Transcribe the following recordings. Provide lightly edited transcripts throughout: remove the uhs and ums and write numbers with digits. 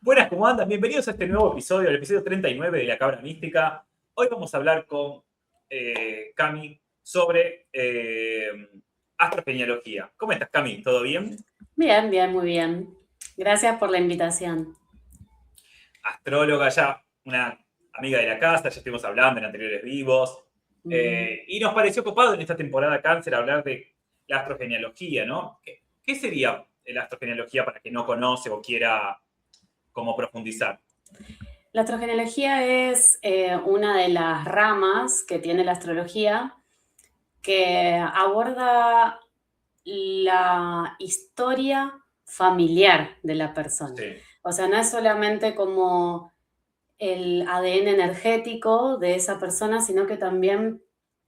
Buenas, ¿cómo andan? Bienvenidos a este nuevo episodio, el episodio 39 de La Cabra Mística. Hoy vamos a hablar con Cami sobre astrogenealogía. ¿Cómo estás, Cami? ¿Todo bien? Bien, bien, muy bien. Gracias por la invitación. Astróloga ya, una amiga de la casa, ya estuvimos hablando en anteriores vivos. Mm. Y nos pareció copado en esta temporada Cáncer hablar de la astrogenealogía, ¿no? ¿Qué sería la astrogenealogía para quien no conoce o quiera como profundizar? La astrogenealogía es una de las ramas que tiene la astrología que aborda la historia familiar de la persona. Sí. O sea, no es solamente como el ADN energético de esa persona, sino que también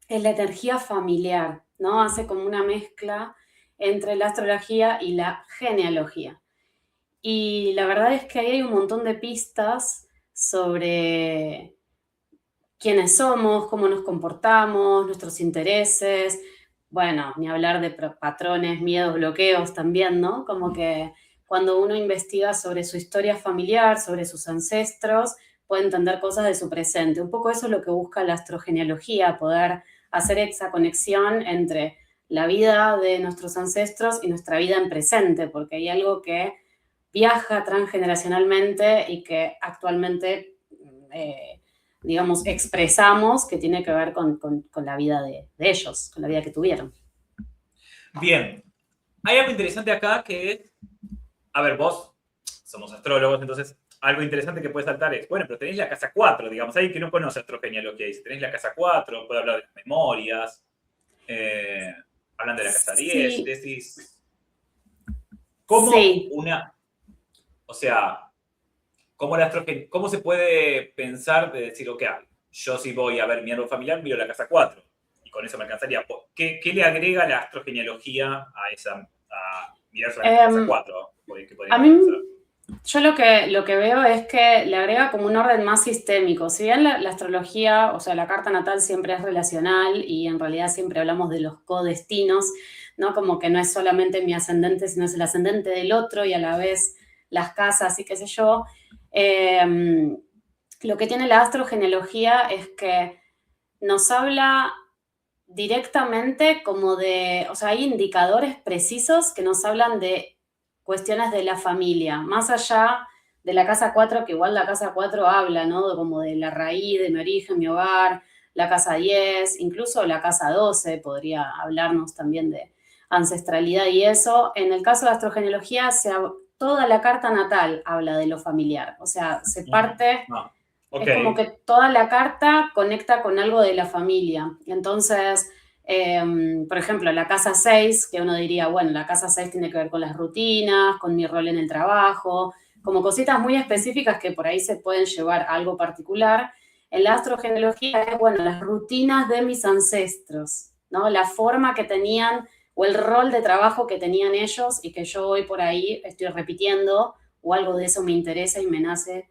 es la energía familiar, ¿no? Hace como una mezcla entre la astrología y la genealogía. Y la verdad es que ahí hay un montón de pistas sobre quiénes somos, cómo nos comportamos, nuestros intereses, bueno, ni hablar de patrones, miedos, bloqueos también, ¿no? Como que cuando uno investiga sobre su historia familiar, sobre sus ancestros, puede entender cosas de su presente. Un poco eso es lo que busca la astrogenealogía, poder hacer esa conexión entre la vida de nuestros ancestros y nuestra vida en presente, porque hay algo que viaja transgeneracionalmente y que actualmente, digamos, expresamos que tiene que ver con la vida de ellos, con la vida que tuvieron. Bien, hay algo interesante acá que es, a ver, vos somos astrólogos, entonces algo interesante que puede saltar es, bueno, pero tenéis la casa 4, digamos, alguien que no conoce astrogenealogía dice, tenéis la casa 4, puede hablar de las memorias, eh, hablan de la casa 10, Sí, decís, ¿cómo sí. una, o sea, cómo se puede pensar de decir, ok, yo si voy a ver mi árbol familiar, miro la casa 4, y con eso me alcanzaría? ¿Qué le agrega la astrogenealogía a mirar solamente la casa Eh, 4? ¿Qué a podríamos pensar? mí, yo lo que veo es que le agrega como un orden más sistémico. Si bien la astrología, o sea, la carta natal siempre es relacional y en realidad siempre hablamos de los codestinos, ¿no? Como que no es solamente mi ascendente, sino es el ascendente del otro y a la vez las casas y qué sé yo. Eh, lo que tiene la astrogenealogía es que nos habla directamente como de, o sea, hay indicadores precisos que nos hablan de cuestiones de la familia, más allá de la casa 4 que igual la casa 4 habla, ¿no? Como de la raíz, de mi origen, mi hogar, la casa 10 incluso la casa 12 podría hablarnos también de ancestralidad y eso. En el caso de astrogenealogía, toda la carta natal habla de lo familiar, o sea, se parte, Ah, ok. es como que toda la carta conecta con algo de la familia. Entonces, por ejemplo, la casa 6 que uno diría, bueno, la casa 6 tiene que ver con las rutinas, con mi rol en el trabajo, como cositas muy específicas que por ahí se pueden llevar a algo particular. En la astrogenealogía es, bueno, las rutinas de mis ancestros, ¿no? La forma que tenían o el rol de trabajo que tenían ellos y que yo hoy por ahí estoy repitiendo o algo de eso me interesa y me nace.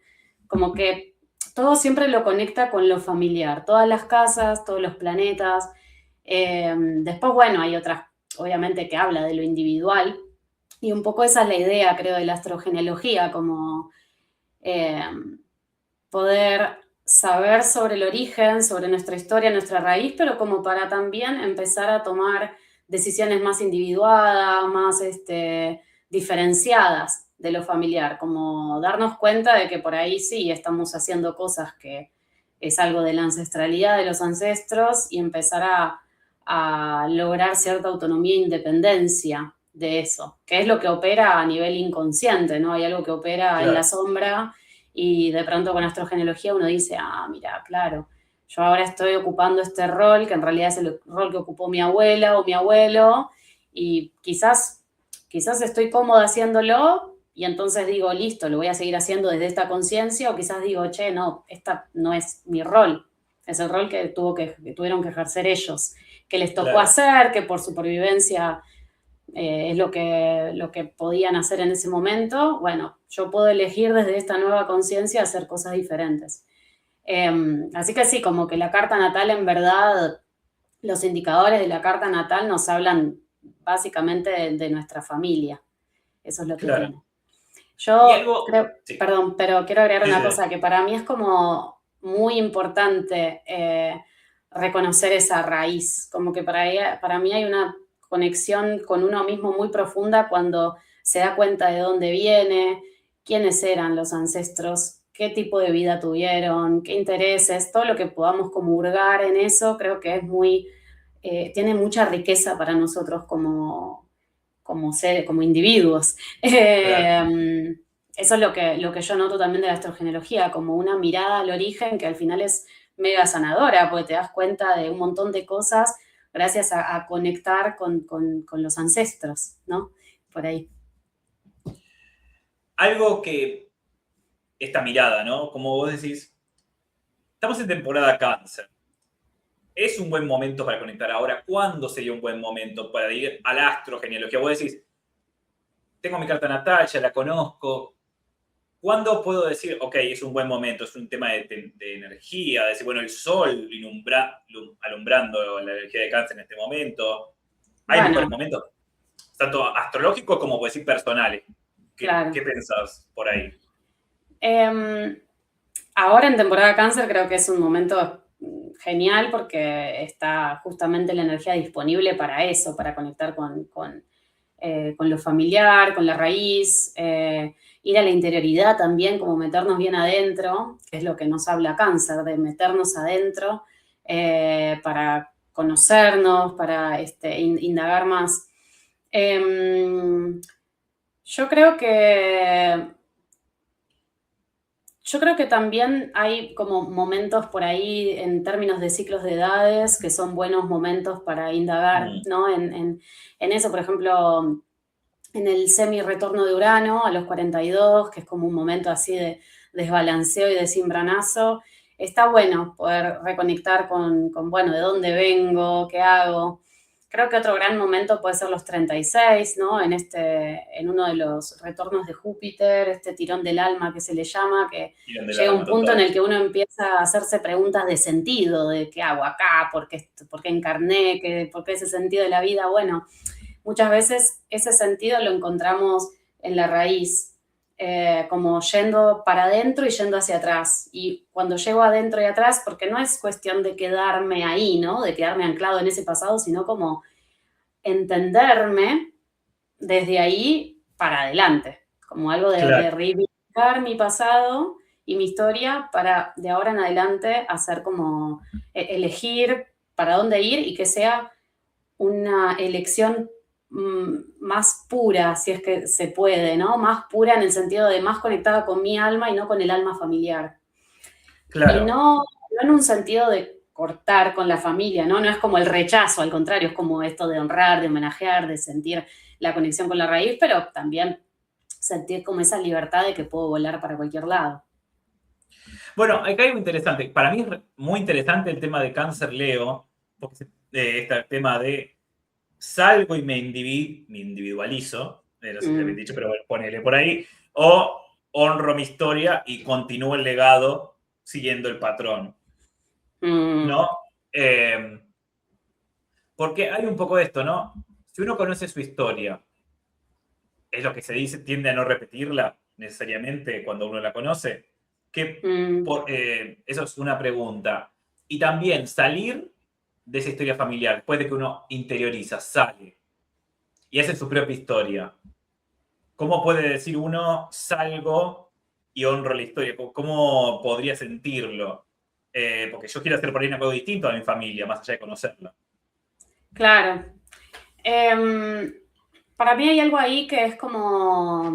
Como que todo siempre lo conecta con lo familiar, todas las casas, todos los planetas. Después, bueno, hay otras, obviamente, que habla de lo individual, y un poco esa es la idea, creo, de la astrogenealogía, como eh, poder saber sobre el origen, sobre nuestra historia, nuestra raíz, pero como para también empezar a tomar decisiones más individuadas, más diferenciadas de lo familiar, como darnos cuenta de que por ahí sí estamos haciendo cosas que es algo de la ancestralidad de los ancestros y empezar a lograr cierta autonomía e independencia de eso, que es lo que opera a nivel inconsciente, ¿no? Hay algo que opera en la Claro, sombra y de pronto con astrogenealogía uno dice, ah, mira, claro, yo ahora estoy ocupando este rol, que en realidad es el rol que ocupó mi abuela o mi abuelo, y quizás estoy cómoda haciéndolo, y entonces digo, listo, lo voy a seguir haciendo desde esta conciencia, o quizás digo, che, no, esta no es mi rol, es el rol que tuvieron que ejercer ellos, que les tocó claro. hacer, que por supervivencia es lo que podían hacer en ese momento. Bueno, yo puedo elegir desde esta nueva conciencia hacer cosas diferentes. Así que sí, como que la carta natal, en verdad, los indicadores de la carta natal nos hablan básicamente de nuestra familia. Eso es lo que Claro. tiene. Y Yo algo, creo, sí, perdón, pero quiero agregar sí, una sí, cosa que para mí es como muy importante reconocer esa raíz, como que para mí hay una conexión con uno mismo muy profunda cuando se da cuenta de dónde viene, quiénes eran los ancestros, qué tipo de vida tuvieron, qué intereses, todo lo que podamos como hurgar en eso, creo que es muy, tiene mucha riqueza para nosotros como seres, como individuos. claro. Eso es lo que yo noto también de la astrogenealogía, como una mirada al origen que al final es mega sanadora, porque te das cuenta de un montón de cosas gracias a conectar con los ancestros, ¿no? Por ahí. Algo que, esta mirada, ¿no? Como vos decís, estamos en temporada cáncer. ¿Es un buen momento para conectar ahora? ¿Cuándo sería un buen momento para ir a la astrogenealogía? Vos decís, tengo mi carta natal, ya la conozco. ¿Cuándo puedo decir, ok, es un buen momento, es un tema de energía, de decir, bueno, el sol alumbrando la energía de cáncer en este momento? ¿Hay Bueno, mejores momentos? Tanto astrológicos como, puedo decir, personales. ¿Qué claro. pensás por ahí? Eh, Ahora en temporada cáncer creo que es un momento genial porque está justamente la energía disponible para eso, para conectar con lo familiar, con la raíz, ir a la interioridad también, como meternos bien adentro, que es lo que nos habla cáncer, de meternos adentro para conocernos, para indagar más. Eh, yo creo que yo creo que también hay como momentos por ahí en términos de ciclos de edades que son buenos momentos para indagar, Mm, ¿no? En eso, por ejemplo, en el semi-retorno de Urano a los 42, que es como un momento así de desbalanceo y de cimbronazo, está bueno poder reconectar bueno, de dónde vengo, qué hago. Creo que otro gran momento puede ser los 36, ¿no? En uno de los retornos de Júpiter, este tirón del alma que se le llama, que Tienen del llega un alma punto en total. el que uno empieza a hacerse preguntas de sentido, de qué hago acá, por qué encarné, por qué ese sentido de la vida. Bueno, muchas veces ese sentido lo encontramos en la raíz, como yendo para adentro y yendo hacia atrás. Y cuando llego adentro y atrás, porque no es cuestión de quedarme ahí, ¿no? De quedarme anclado en ese pasado, sino como entenderme desde ahí para adelante, como algo de Claro, reivindicar mi pasado y mi historia para de ahora en adelante hacer como elegir para dónde ir y que sea una elección más pura, si es que se puede, ¿no? Más pura en el sentido de más conectada con mi alma y no con el alma familiar. Y claro. no en un sentido de cortar con la familia, ¿no? No es como el rechazo, al contrario, es como esto de honrar, de homenajear, de sentir la conexión con la raíz, pero también sentir como esa libertad de que puedo volar para cualquier lado. Bueno, acá hay algo interesante. Para mí es muy interesante el tema de cáncer Leo, porque este tema de salgo y me individualizo, no sé si está bien Mm, dicho, pero bueno, ponele por ahí, o honro mi historia y continúo el legado siguiendo el patrón, mm, ¿no? Eh, porque hay un poco de esto, ¿no? Si uno conoce su historia, es lo que se dice, tiende a no repetirla necesariamente cuando uno la conoce, que mm. eso es una pregunta. Y también salir de esa historia familiar, después de que uno interioriza, sale y hace su propia historia. ¿Cómo puede decir uno, salgo y honro la historia? ¿Cómo podría sentirlo? Porque yo quiero hacer por ahí algo distinto a mi familia, más allá de conocerla. Claro. Em, para mí hay algo ahí que es como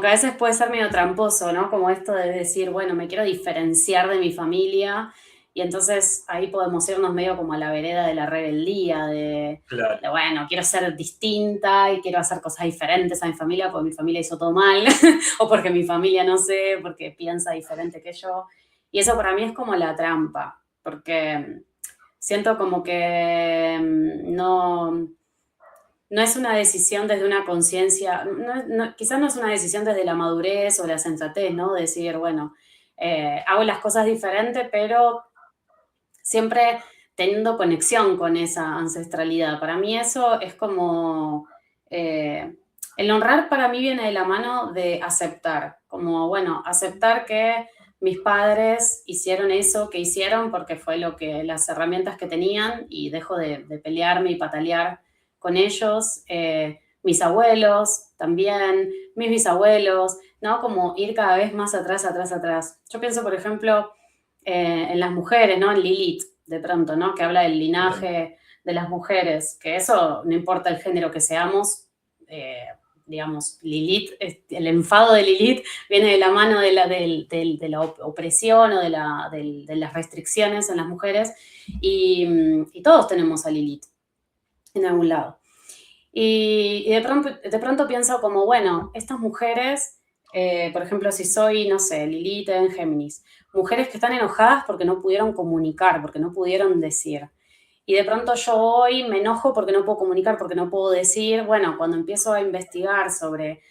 que a veces puede ser medio tramposo, ¿no? Como esto de decir, bueno, me quiero diferenciar de mi familia y entonces ahí podemos irnos medio como a la vereda de la rebeldía, Claro, bueno, quiero ser distinta y quiero hacer cosas diferentes a mi familia porque mi familia hizo todo mal o porque mi familia no sé, porque piensa diferente que yo. Y eso para mí es como la trampa, porque siento como que no es una decisión desde una conciencia, quizás no es una decisión desde la madurez o la sensatez, ¿no? Decir, bueno, hago las cosas diferentes, pero siempre teniendo conexión con esa ancestralidad. Para mí eso es como, eh, El honrar para mí viene de la mano de aceptar, como, bueno, aceptar que mis padres hicieron eso que hicieron porque fue las herramientas que tenían y dejo de pelearme y patalear con ellos. Mis abuelos también, mis bisabuelos, ¿no? Como ir cada vez más atrás, atrás, atrás. Yo pienso, por ejemplo, en las mujeres, ¿no? En Lilith, de pronto, ¿no? Que habla del linaje de las mujeres, que eso no importa el género que seamos, digamos, Lilith, el enfado de Lilith viene de la mano de la opresión o de las restricciones en las mujeres y todos tenemos a Lilith en algún lado. Y de pronto pienso como, bueno, estas mujeres, por ejemplo, si soy, no sé, Lilith en Géminis, mujeres que están enojadas porque no pudieron comunicar, porque no pudieron decir. Y de pronto yo hoy me enojo porque no puedo comunicar, porque no puedo decir. Bueno, cuando empiezo a investigar sobre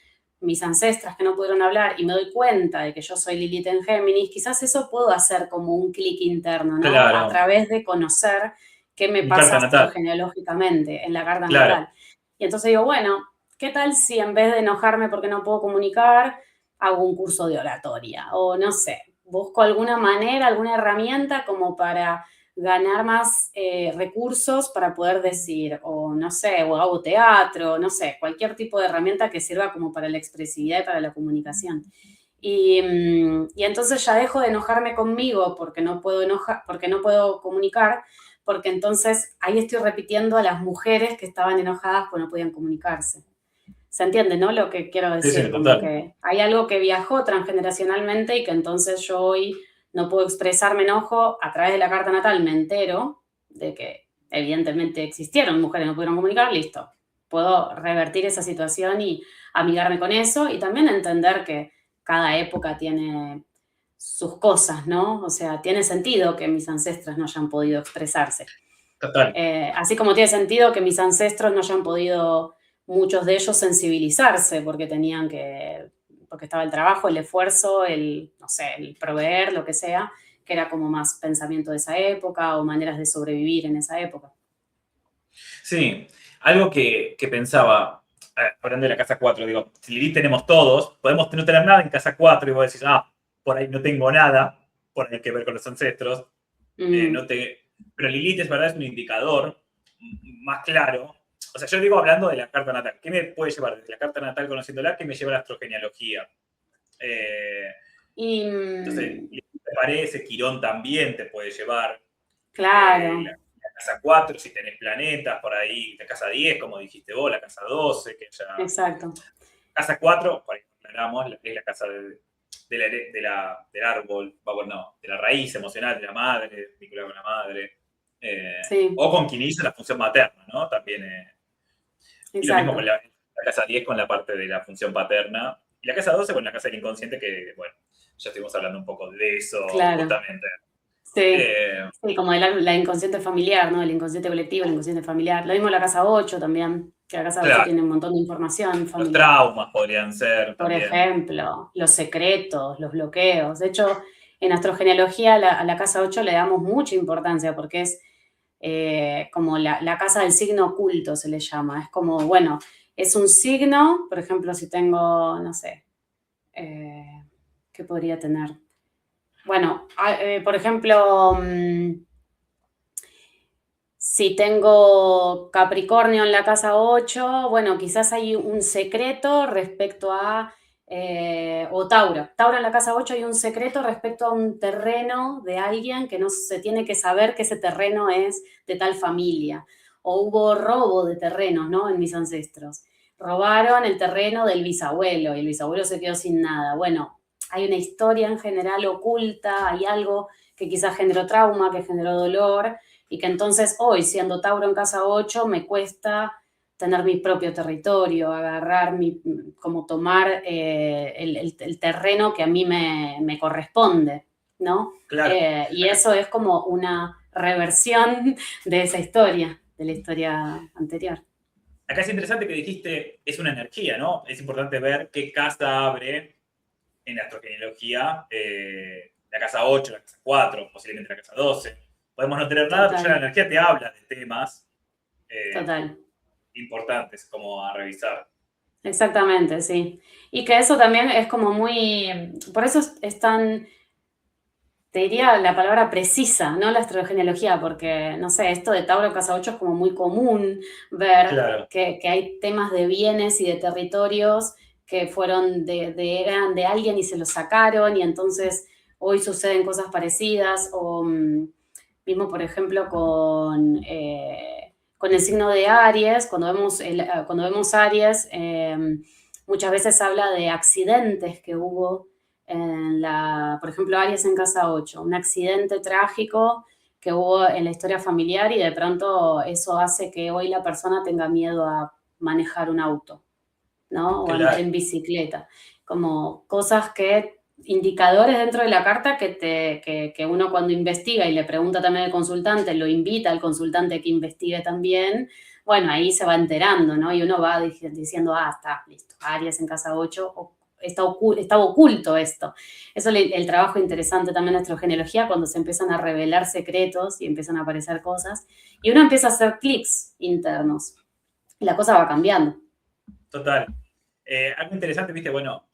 mis ancestras que no pudieron hablar y me doy cuenta de que yo soy Lilith en Géminis, quizás eso puedo hacer como un clic interno, ¿no? A Claro, través de conocer qué me mi pasa carta natal. astrogenealógicamente en la carta Claro. natal. Y entonces digo, bueno, ¿qué tal si en vez de enojarme porque no puedo comunicar, hago un curso de oratoria? O no sé, busco alguna manera, alguna herramienta como para ganar más recursos para poder decir, o no sé, o hago teatro, no sé, cualquier tipo de herramienta que sirva como para la expresividad y para la comunicación. Y entonces ya dejo de enojarme conmigo porque no puedo porque no puedo comunicar, porque entonces ahí estoy repitiendo a las mujeres que estaban enojadas porque no podían comunicarse. ¿Se entiende, no? Lo que quiero Sí, decir, sí, como total. que hay algo que viajó transgeneracionalmente y que entonces yo hoy no puedo expresarme enojo a través de la carta natal, me entero de que evidentemente existieron mujeres que no pudieron comunicar, listo. Puedo revertir esa situación y amigarme con eso y también entender que cada época tiene sus cosas, ¿no? O sea, tiene sentido que mis ancestros no hayan podido expresarse. Total. Así como tiene sentido que mis ancestros no hayan podido, muchos de ellos, sensibilizarse porque porque estaba el trabajo, el esfuerzo, no sé, el proveer, lo que sea, que era como más pensamiento de esa época o maneras de sobrevivir en esa época. Sí, algo que pensaba, hablando de la casa 4 digo, si Lilith tenemos todos, podemos no tener nada en casa 4 y vos decís, por ahí no tengo nada, por ahí hay que ver con los ancestros, Mm, no te... pero Lilith es verdad, es un indicador más claro. O sea, yo digo hablando de la carta natal, ¿qué me puede llevar desde la carta natal conociéndola? ¿Qué me lleva la astrogenealogía? Eh, y entonces, ¿te parece? Quirón también te puede llevar. La, claro, la casa 4 si tenés planetas por ahí, la casa 10 como dijiste vos, la casa 12 que ya... exacto, Casa 4 por ahí aclaramos, es la casa del árbol, bueno, no, de la raíz emocional de la madre, vinculada con la madre. sí, O con quien hizo la función materna, ¿no? También. Y lo mismo con exacto, la casa 10 con la parte de la función paterna. Y la casa 12 con la casa del inconsciente, que, bueno, ya estuvimos hablando un poco de eso claro, justamente. sí. Eh, Sí, como de la inconsciente familiar, ¿no? El inconsciente colectivo, el inconsciente familiar. Lo mismo la casa 8 también, que la casa 8 claro, tiene un montón de información los familiar. traumas podrían ser Por también. ejemplo, los secretos, los bloqueos. De hecho, en astrogenealogía a la casa 8 le damos mucha importancia porque es como la casa del signo oculto, se le llama. Es como, bueno, es un signo, por ejemplo, si tengo, no sé, ¿qué podría tener? Bueno, por ejemplo, si tengo Capricornio en la casa 8, bueno, quizás hay un secreto respecto a, o Tauro. Tauro en la casa 8 hay un secreto respecto a un terreno de alguien que no se tiene que saber que ese terreno es de tal familia. O hubo robo de terrenos, ¿no? En mis ancestros. Robaron el terreno del bisabuelo y el bisabuelo se quedó sin nada. Bueno, hay una historia en general oculta, hay algo que quizás generó trauma, que generó dolor y que entonces hoy, siendo Tauro en casa 8, me cuesta tener mi propio territorio, como tomar el terreno que a mí me corresponde, ¿no? Claro. Y eso es como una reversión de esa historia, de la historia anterior. Acá es interesante que dijiste, es una energía, ¿no? Es importante ver qué casa abre en la astrogenealogía, la casa 8, la casa 4, posiblemente la casa 12. Podemos no tener nada, pero ya la Total, energía te habla de temas total. importantes como a revisar. Exactamente, sí. Y que eso también es como muy, por eso es tan, te diría la palabra precisa, ¿no? La astrogenealogía, porque, no sé, esto de Tauro en casa 8 es como muy común ver Claro, que hay temas de bienes y de territorios que fueron eran de alguien y se los sacaron y entonces hoy suceden cosas parecidas o mismo, por ejemplo, con el signo de Aries, cuando vemos Aries, muchas veces habla de accidentes que hubo por ejemplo, Aries en casa 8, un accidente trágico que hubo en la historia familiar y de pronto eso hace que hoy la persona tenga miedo a manejar un auto, ¿no? O andar claro. en bicicleta. Como cosas indicadores dentro de la carta que uno cuando investiga y le pregunta también al consultante, lo invita al consultante que investigue también, bueno, ahí se va enterando, ¿no? Y uno va diciendo, está, listo, Aries en casa 8, estaba oculto esto. Eso es el trabajo interesante también de astrogenealogía, cuando se empiezan a revelar secretos y empiezan a aparecer cosas, y uno empieza a hacer clics internos, y la cosa va cambiando. Total. Algo interesante, viste, bueno,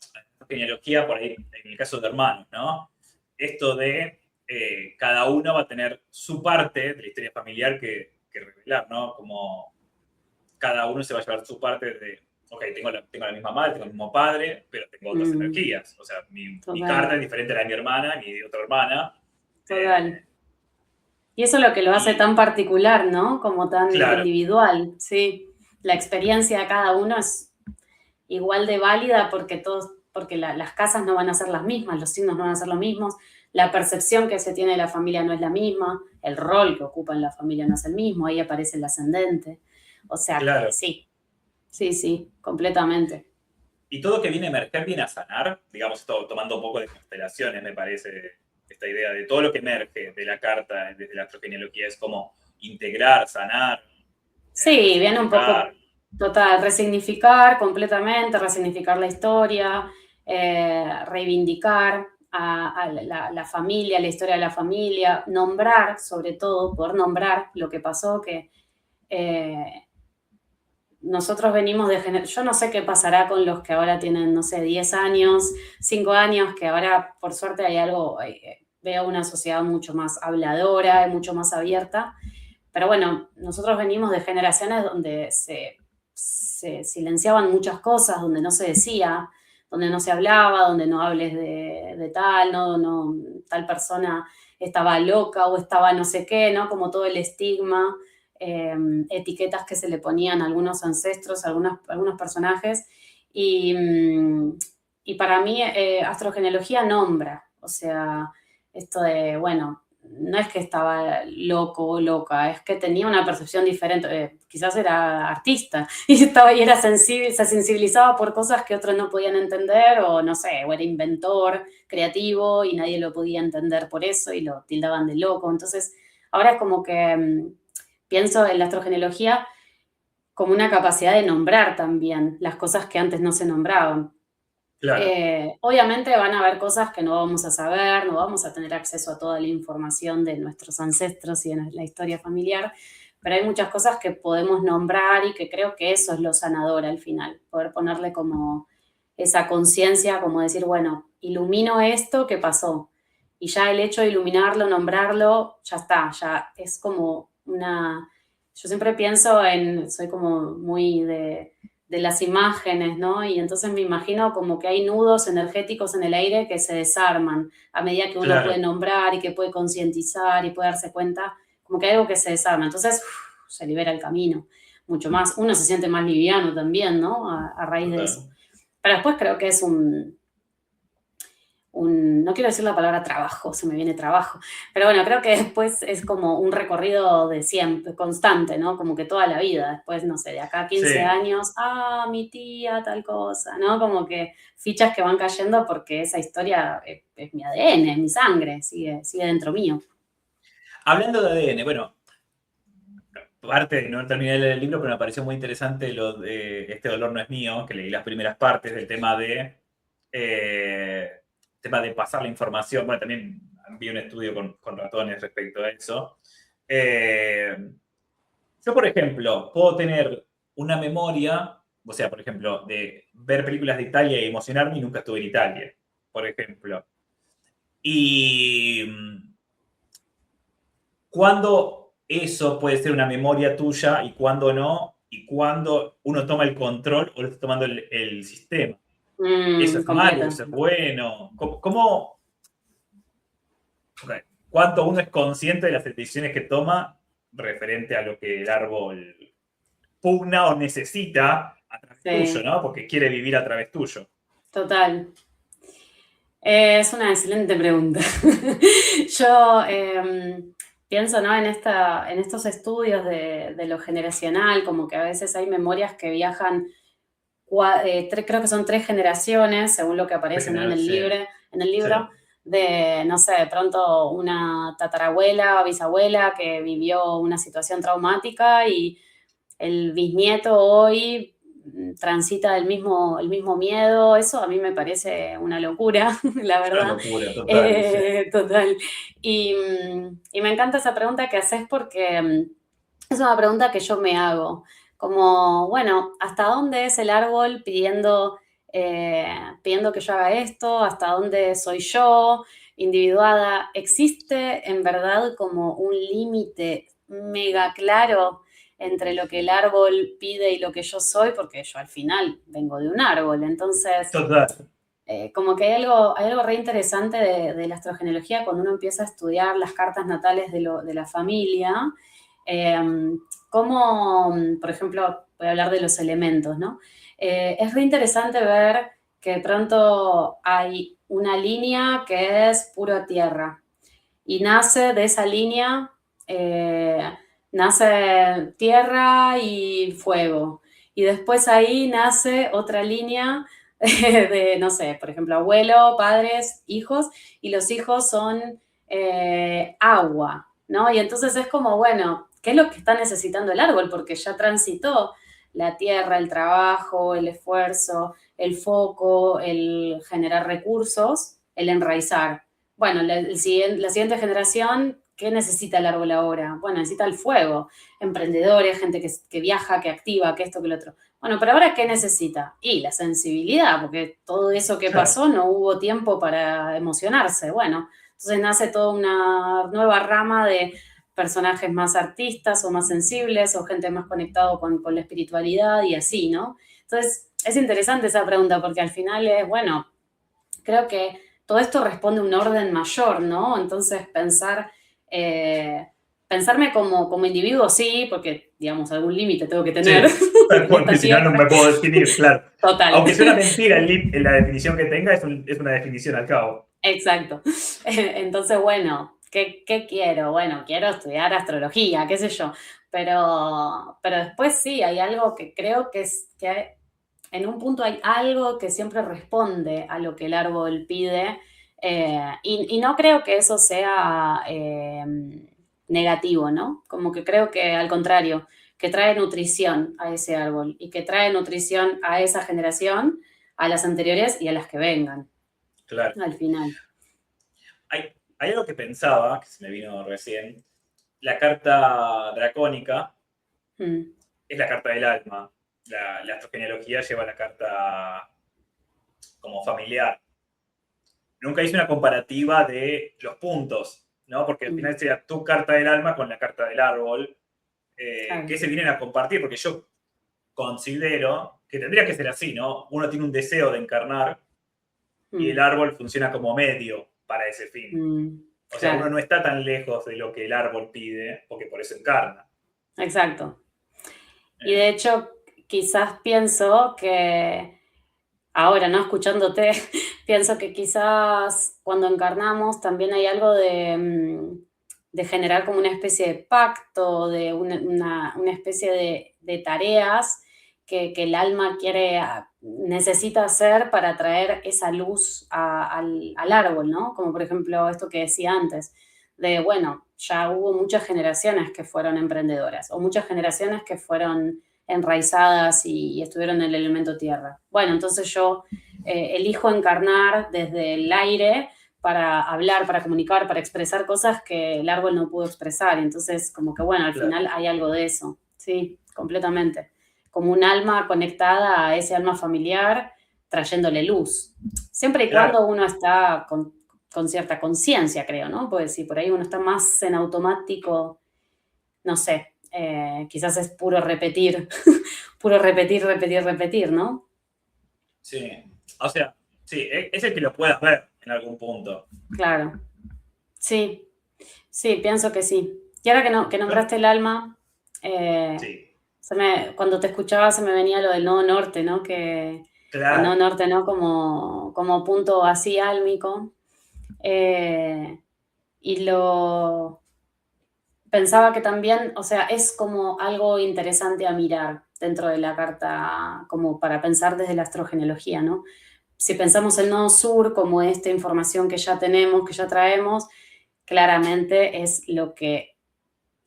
genealogía por ahí, en el caso de hermanos, ¿no? Esto de cada uno va a tener su parte de la historia familiar que revelar, ¿no? Como cada uno se va a llevar su parte de, ok, tengo la misma madre, tengo el mismo padre, pero tengo otras Mm, energías. O sea, mi total. carta es diferente a la de mi hermana ni de otra hermana. Total. Eh, Y eso es lo que lo hace y tan particular, ¿no? Como tan claro, individual, sí. La experiencia de cada uno es igual de válida porque las casas no van a ser las mismas, los signos no van a ser los mismos, la percepción que se tiene de la familia no es la misma, el rol que ocupa en la familia no es el mismo, ahí aparece el ascendente. O sea que claro. sí, sí, sí, completamente. Y todo que viene a emerger viene a sanar, digamos, esto tomando un poco de constelaciones, me parece, esta idea de todo lo que emerge de la carta desde la astrogenealogía es como integrar, sanar, Sí, viene un resignificar. poco, total, resignificar completamente, resignificar la historia, reivindicar a la familia, la historia de la familia, nombrar, sobre todo, poder nombrar lo que pasó, que eh, nosotros venimos yo no sé qué pasará con los que ahora tienen, no sé, 10 años, 5 años, que ahora por suerte hay algo, veo una sociedad mucho más habladora, mucho más abierta, pero bueno, nosotros venimos de generaciones donde se silenciaban muchas cosas, donde no se decía, donde no se hablaba, donde no hables de tal, no, tal persona estaba loca o estaba no sé qué, ¿no? Como todo el estigma, eh, etiquetas que se le ponían a algunos ancestros, a algunos personajes. Y, y para mí, astrogenealogía nombra, o sea, esto de, bueno, no es que estaba loco o loca, es que tenía una percepción diferente. Quizás era artista y era sensible, se sensibilizaba por cosas que otros no podían entender, o no sé, o era inventor, creativo y nadie lo podía entender por eso y lo tildaban de loco. Entonces, ahora es como que pienso en la astrogenealogía como una capacidad de nombrar también las cosas que antes no se nombraban. Claro, Obviamente van a haber cosas que no vamos a saber, no vamos a tener acceso a toda la información de nuestros ancestros y de la historia familiar, pero hay muchas cosas que podemos nombrar y que creo que eso es lo sanador al final, poder ponerle como esa conciencia, como decir, bueno, ilumino esto que pasó. Y ya el hecho de iluminarlo, nombrarlo, ya está, ya es como una... Yo siempre pienso soy como muy de las imágenes, ¿no? Y entonces me imagino como que hay nudos energéticos en el aire que se desarman a medida que uno puede claro. nombrar y que puede concientizar y puede darse cuenta, como que hay algo que se desarma. Entonces se libera el camino mucho más. Uno se siente más liviano también, ¿no? A raíz de Total. eso. Pero después creo que es no quiero decir la palabra trabajo, se me viene trabajo, pero bueno, creo que después es como un recorrido de siempre, constante, ¿no? Como que toda la vida, después, no sé, de acá a Sí, 15 años, mi tía, tal cosa, ¿no? Como que fichas que van cayendo porque esa historia es mi ADN, es mi sangre, sigue dentro mío. hablando de ADN, bueno, parte, no terminé de leer el libro, pero me pareció muy interesante lo de Este dolor no es mío, que leí las primeras partes del tema de pasar la información. Bueno, también vi un estudio con ratones respecto a eso. Eh, yo, por ejemplo, puedo tener una memoria O sea, por ejemplo, de ver películas de Italia y emocionarme y nunca estuve en Italia, por ejemplo. Y cuándo eso puede ser una memoria tuya y cuándo no, y cuándo uno toma el control o lo está tomando el sistema. ¿Eso es malo? ¿Eso es Completamente. bueno? ¿Cómo okay, cuánto uno es consciente de las decisiones que toma referente a lo que el árbol pugna o necesita a través tuyo, Sí, ¿no? Porque quiere vivir a través tuyo. total. Es una excelente pregunta. Yo pienso, ¿no? En estos estudios de lo generacional, como que a veces hay memorias que viajan, creo que son 3 generaciones, según lo que aparece, ¿no? Sí, En el sí. libro, de, no sé, de pronto una tatarabuela o bisabuela que vivió una situación traumática y el bisnieto hoy transita el mismo miedo, eso a mí me parece una locura, la Es una verdad. locura total, sí. Total. Y me encanta esa pregunta que haces porque es una pregunta que yo me hago. Como, bueno, ¿hasta dónde es el árbol pidiendo que yo haga esto? ¿Hasta dónde soy yo, individuada? ¿Existe en verdad como un límite mega claro entre lo que el árbol pide y lo que yo soy? Porque yo al final vengo de un árbol, entonces Total. como que hay algo re interesante de la astrogenealogía cuando uno empieza a estudiar las cartas natales de la familia. Eh, como, por ejemplo, voy a hablar de los elementos, ¿no? Es re interesante ver que de pronto hay una línea que es pura tierra y nace de esa línea, nace tierra y fuego. Y después ahí nace otra línea de, no sé, por ejemplo, abuelo, padres, hijos, y los hijos son agua, ¿no? Y entonces es como, bueno, ¿qué es lo que está necesitando el árbol? Porque ya transitó la tierra, el trabajo, el esfuerzo, el foco, el generar recursos, el enraizar. Bueno, la siguiente generación, ¿qué necesita el árbol ahora? Bueno, necesita el fuego, emprendedores, gente que viaja, que activa, que esto, que lo otro. Bueno, pero ahora, ¿qué necesita? Y la sensibilidad, porque todo eso que Claro. pasó no hubo tiempo para emocionarse. Bueno, entonces nace toda una nueva rama de personajes más artistas o más sensibles o gente más conectado con la espiritualidad y así, ¿no? Entonces, es interesante esa pregunta porque al final es, bueno, creo que todo esto responde a un orden mayor, ¿no? Entonces, pensarme como individuo, sí, porque, digamos, algún límite tengo que tener Sí, tal en cual, que esta si no, no tierra. me puedo definir, claro. Total. Aunque sea una mentira la definición que tenga, es una definición al cabo. Exacto. Entonces, bueno, ¿qué quiero? Bueno, quiero estudiar astrología, qué sé yo. Pero después sí, hay algo que creo que es que en un punto hay algo que siempre responde a lo que el árbol pide. Y no creo que eso sea negativo, ¿no? Como que creo que al contrario, que trae nutrición a ese árbol y que trae nutrición a esa generación, a las anteriores y a las que vengan, Claro. al final. Hay algo que pensaba, que se me vino recién. La carta dracónica Mm, es la carta del alma. La astrogenealogía lleva la carta como familiar. Nunca hice una comparativa de los puntos, ¿no? Porque al mm, final sería tu carta del alma con la carta del árbol, claro. que se vienen a compartir, porque yo considero que tendría que ser así, ¿no? Uno tiene un deseo de encarnar y el Mm, árbol funciona como medio para ese fin. O sea, uno claro, no está tan lejos de lo que el árbol pide, porque por eso encarna. exacto. Y Eh, de hecho, quizás pienso que ahora, ¿no? Escuchándote, pienso que quizás cuando encarnamos también hay algo de generar como una especie de pacto, de una especie de tareas que el alma necesita hacer para traer esa luz al árbol, ¿no? Como por ejemplo esto que decía antes, de, bueno, ya hubo muchas generaciones que fueron emprendedoras o muchas generaciones que fueron enraizadas y estuvieron en el elemento tierra. Bueno, entonces yo elijo encarnar desde el aire para hablar, para comunicar, para expresar cosas que el árbol no pudo expresar. Entonces, como que bueno, al claro. final hay algo de eso. Sí, completamente. como un alma conectada a ese alma familiar, trayéndole luz. Siempre y Claro, cuando uno está con cierta conciencia, creo, ¿no? Porque si por ahí uno está más en automático, no sé, quizás es puro repetir, puro repetir, repetir, repetir, ¿no? sí. O sea, sí, es el que lo puedas ver en algún punto. Claro, sí, sí, pienso que sí. Y ahora que Yo- nombraste el alma, eh, sí, cuando te escuchaba se me venía lo del nodo norte, ¿no? Que el nodo claro. norte, ¿no? Como punto así álmico. Eh, y lo pensaba que también, o sea, es como algo interesante a mirar dentro de la carta, como para pensar desde la astrogenealogía, ¿no? Si pensamos el nodo sur como esta información que ya tenemos, que ya traemos, claramente es lo que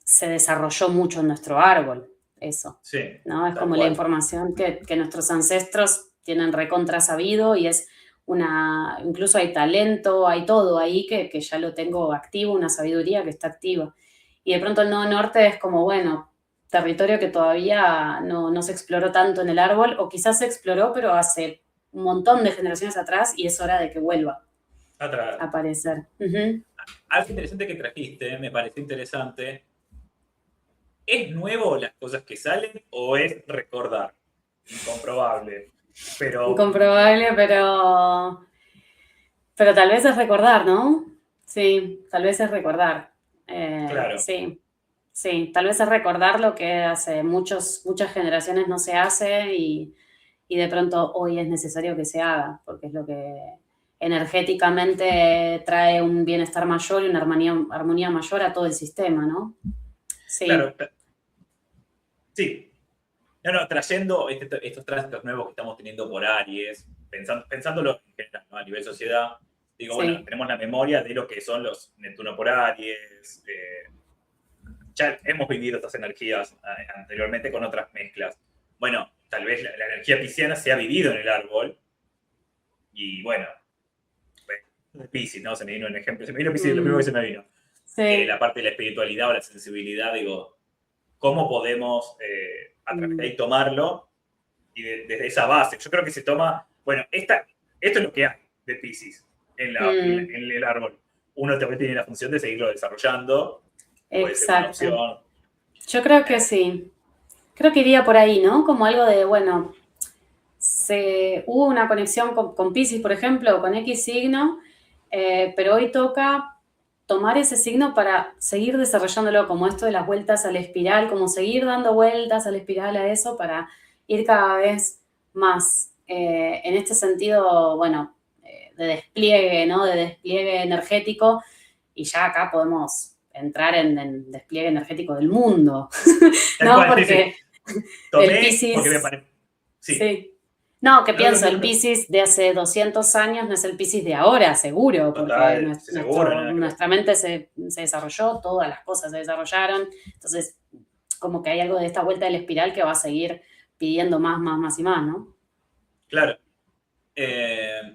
se desarrolló mucho en nuestro árbol, eso, Sí, ¿no? Es tal como la cual. información que nuestros ancestros tienen recontra sabido y es incluso hay talento, hay todo ahí que ya lo tengo activo, una sabiduría que está activa. Y de pronto el nodo norte es como, bueno, territorio que todavía no se exploró tanto en el árbol, o quizás se exploró, pero hace un montón de generaciones atrás y es hora de que vuelva a Atrás. aparecer. Ujú. Algo interesante que trajiste, me pareció interesante. ¿Es nuevo las cosas que salen o es recordar? Incomprobable. Pero, Incomprobable, pero tal vez es recordar, ¿no? Sí, tal vez es recordar. claro, Sí, sí, tal vez es recordar lo que hace muchas generaciones no se hace y de pronto hoy es necesario que se haga, porque es lo que energéticamente trae un bienestar mayor y una armonía mayor a todo el sistema, ¿no? claro, Sí, sí. No, no, trayendo estos tránsitos nuevos que estamos teniendo por Aries, pensándolo en general, ¿no? A nivel sociedad, digo, bueno, sí. tenemos la memoria de lo que son los Neptuno por Aries, ya hemos vivido estas energías anteriormente con otras mezclas. Bueno, tal vez la energía pisciana se ha vivido en el árbol y bueno, Piscis, ¿no? Se me vino un ejemplo, se me vino Piscis, lo primero que Mm, se me vino. La sí. parte de la espiritualidad o la sensibilidad, digo, ¿cómo podemos a través de Mm, ahí tomarlo? Y desde esa base, yo creo que se toma, bueno, esto es lo que hay de Pisces mm, en el árbol. Uno también tiene la función de seguirlo desarrollando, puede ser una exacto. opción. Yo creo que Eh, sí. Creo que iría por ahí, ¿no? Como algo de, bueno, hubo una conexión con Pisces, por ejemplo, o con X signo, pero hoy toca tomar ese signo para seguir desarrollándolo, como esto de las vueltas a la espiral, como seguir dando vueltas a la espiral a eso para ir cada vez más en este sentido, bueno, de despliegue, ¿no? De despliegue energético, y ya acá podemos entrar en despliegue energético del mundo, tal ¿no? cual, sí, sí. Porque el Tomé porque me Piscis, parece. Sí. sí. No, que No, no, pienso, no, el no. Piscis de hace 200 años no es el Piscis de ahora, seguro, porque Total, sí, seguro, nada que ver. nuestra mente se desarrolló, todas las cosas se desarrollaron, entonces como que hay algo de esta vuelta de la espiral que va a seguir pidiendo más, más, más y más, ¿no? Claro.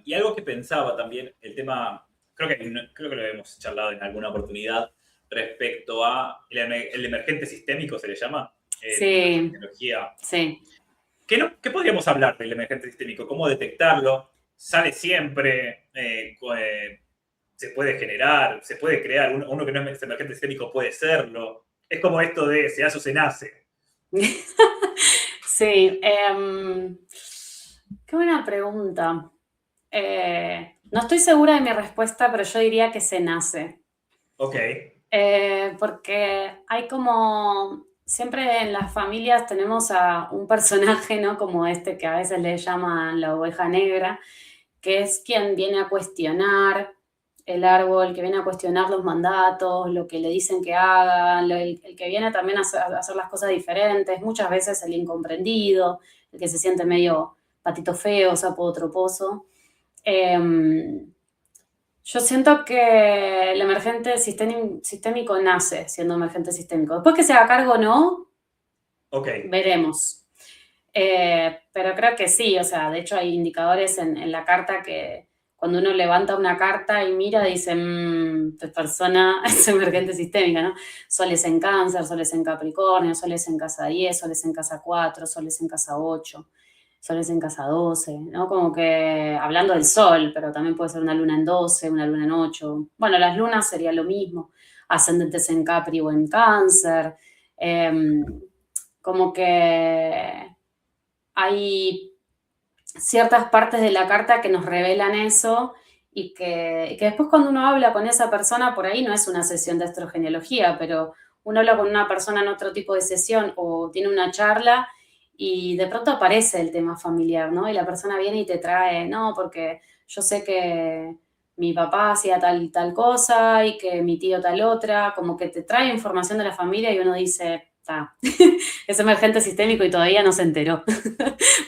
Y algo que pensaba también, el tema, creo que lo hemos charlado en alguna oportunidad, respecto a el emergente sistémico, se le llama, en la Sí, tecnología. sí. ¿Qué podríamos hablar del emergente sistémico? ¿Cómo detectarlo? ¿Sale siempre? ¿Se puede generar? ¿Se puede crear? Uno que no es emergente sistémico puede serlo. Es como esto de se hace o se nace. Sí, qué buena pregunta. No estoy segura de mi respuesta, pero yo diría que se nace. Ok, Porque hay como, siempre en las familias tenemos a un personaje, ¿no? Como este que a veces le llaman la oveja negra, que es quien viene a cuestionar el árbol, que viene a cuestionar los mandatos, lo que le dicen que haga, el que viene también a hacer las cosas diferentes, muchas veces el incomprendido, el que se siente medio patito feo, sapo troposo. Eh, yo siento que el emergente sistémico nace siendo emergente sistémico. Después que se haga cargo o no, ok. veremos. Pero creo que sí, o sea, de hecho hay indicadores en la carta que cuando uno levanta una carta y mira, dice, esta persona es emergente sistémica, ¿no? Soles en Cáncer, soles en Capricornio, soles en casa 10, soles en casa 4, soles en casa 8, soles en casa 12, ¿no? Como que hablando del sol, pero también puede ser una luna en 12, una luna en 8. Bueno, las lunas sería lo mismo, ascendentes en Capri o en Cáncer. Como que hay ciertas partes de la carta que nos revelan eso y que después cuando uno habla con esa persona, por ahí no es una sesión de astrogenealogía, pero uno habla con una persona en otro tipo de sesión o tiene una charla y de pronto aparece el tema familiar, ¿no? Y la persona viene y te trae, no, porque yo sé que mi papá hacía tal cosa y que mi tío tal otra, como que te trae información de la familia y uno dice, ah, es emergente sistémico y todavía no se enteró,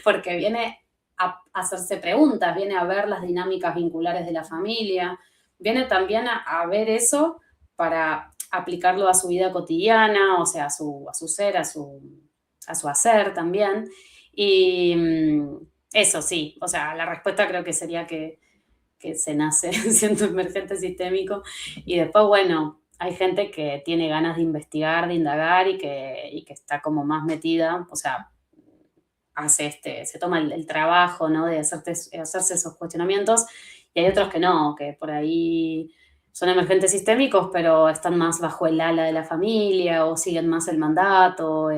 porque viene a hacerse preguntas, viene a ver las dinámicas vinculares de la familia, viene también a ver eso para aplicarlo a su vida cotidiana, o sea, a su ser, a su hacer también. Y eso sí, o sea, la respuesta creo que sería que se nace siendo emergente sistémico y después, bueno, hay gente que tiene ganas de investigar, de indagar y que está como más metida, o sea, se toma el trabajo, ¿no? De hacerse esos cuestionamientos, y hay otros que no, que por ahí son emergentes sistémicos, pero están más bajo el ala de la familia o siguen más el mandato,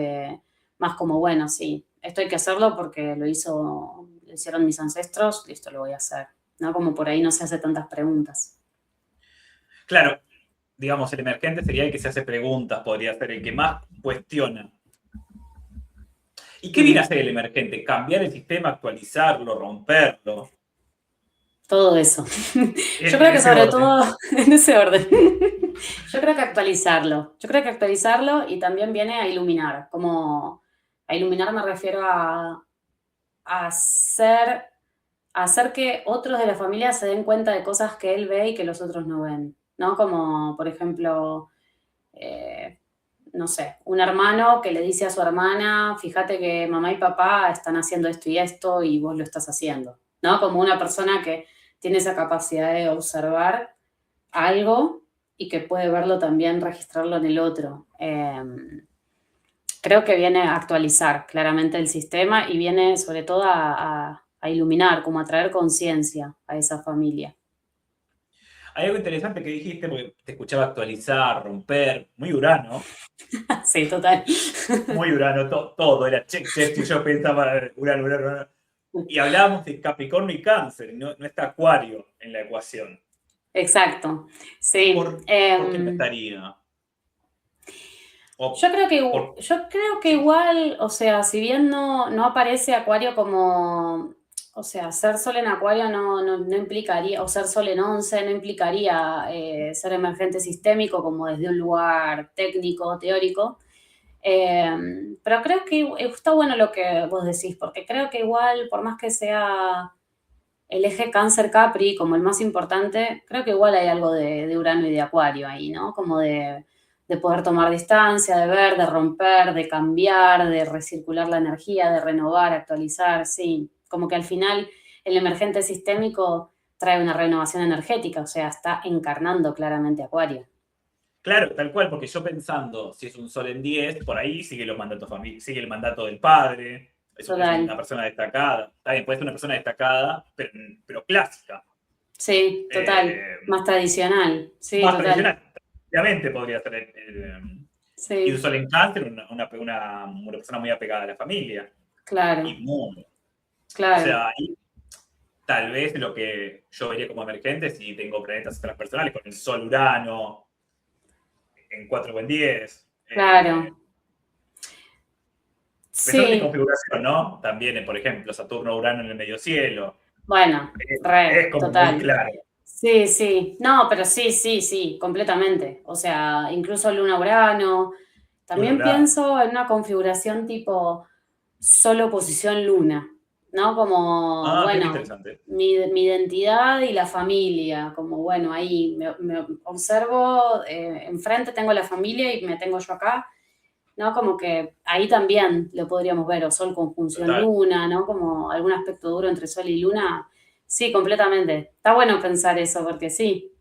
más como, bueno, sí, esto hay que hacerlo porque lo hicieron mis ancestros, listo, lo voy a hacer, ¿no? Como por ahí no se hace tantas preguntas. Claro, digamos, el emergente sería el que se hace preguntas, podría ser el que más cuestiona. ¿Y qué viene a hacer el emergente? ¿Cambiar el sistema, actualizarlo, romperlo? Todo eso. Yo En creo que ese sobre orden. todo en ese orden. Yo creo que actualizarlo. Yo creo que actualizarlo y también viene a iluminar. Como a iluminar me refiero a hacer que otros de la familia se den cuenta de cosas que él ve y que los otros no ven. ¿No? Como, por ejemplo, eh, no sé, un hermano que le dice a su hermana, fíjate que mamá y papá están haciendo esto y vos lo estás haciendo, ¿no? Como una persona que tiene esa capacidad de observar algo y que puede verlo también, registrarlo en el otro. Creo que viene a actualizar claramente el sistema y viene sobre todo a iluminar, como a traer conciencia a esa familia. Hay algo interesante que dijiste, porque te escuchaba actualizar, romper, muy Urano, Sí, total. muy Urano, todo era check, check, y yo pensaba Urano, Urano, Urano. Y hablábamos de Capricornio y Cáncer, no está Acuario en la ecuación. Exacto, sí. ¿Por qué no estaría? O Yo creo que igual, o sea, si bien no aparece Acuario como, o sea, ser Sol en Acuario no implicaría, o ser Sol en 11 no implicaría ser emergente sistémico como desde un lugar técnico, teórico. Pero creo que está bueno lo que vos decís, porque creo que igual, por más que sea el eje Cáncer-Capri como el más importante, creo que igual hay algo de Urano y de Acuario ahí, ¿no? Como de poder tomar distancia, de ver, de romper, de cambiar, de recircular la energía, de renovar, actualizar, sí. Como que al final el emergente sistémico trae una renovación energética, o sea, está encarnando claramente Acuario. claro, tal cual, porque yo pensando, si es un Sol en 10, por ahí sigue sigue el mandato del padre, es una Total. persona destacada. Está bien, puede ser una persona destacada, pero clásica. Sí, total. Eh, Más tradicional. Sí, Más total. tradicional. Obviamente podría ser y un Sí, Sol en Cáncer, una persona muy apegada a la familia. claro, Inmune. O claro. sea, ahí tal vez lo que yo vería como emergente si tengo planetas transpersonales con el Sol Urano en 4 o en 10. Claro. Pensando en mi Sí, configuración, ¿no? También, por ejemplo, Saturno-Urano en el medio cielo. bueno, Es como muy total. claro. Sí, sí. No, pero sí, sí, sí, completamente. O sea, incluso Luna-Urano. También Luna-Urano. pienso en una configuración tipo solo posición Luna, ¿no? Como, Ah, qué bueno, interesante. mi identidad y la familia, como, bueno, ahí me observo, enfrente tengo la familia y me tengo yo acá, ¿no? Como que ahí también lo podríamos ver, o Sol conjunción Total. Luna, ¿no? Como algún aspecto duro entre Sol y Luna, Sí, completamente. Está bueno pensar eso porque sí,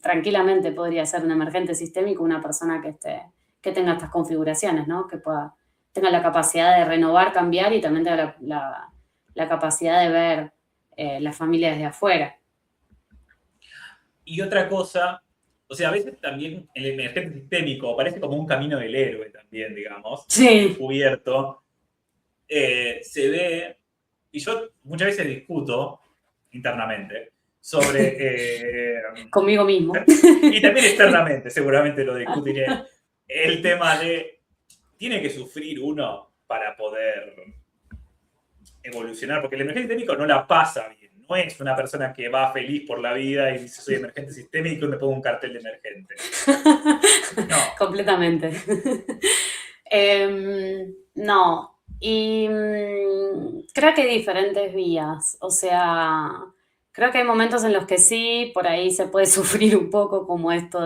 tranquilamente podría ser un emergente sistémico una persona que tenga estas configuraciones, ¿no? Que tenga la capacidad de renovar, cambiar y también tenga la capacidad de ver la familia desde afuera. Y otra cosa, o sea, a veces también el emergente sistémico parece como un camino del héroe también, digamos, Sí, encubierto. Se ve, y yo muchas veces discuto internamente sobre, conmigo mismo. y también externamente, seguramente lo discutiré, el tema de, ¿tiene que sufrir uno para poder evolucionar? Porque el emergente sistémico no la pasa bien, no es una persona que va feliz por la vida y dice soy emergente sistémico y me pongo un cartel de emergente. No, Completamente. No, y creo que hay diferentes vías, o sea, creo que hay momentos en los que sí, por ahí se puede sufrir un poco como esto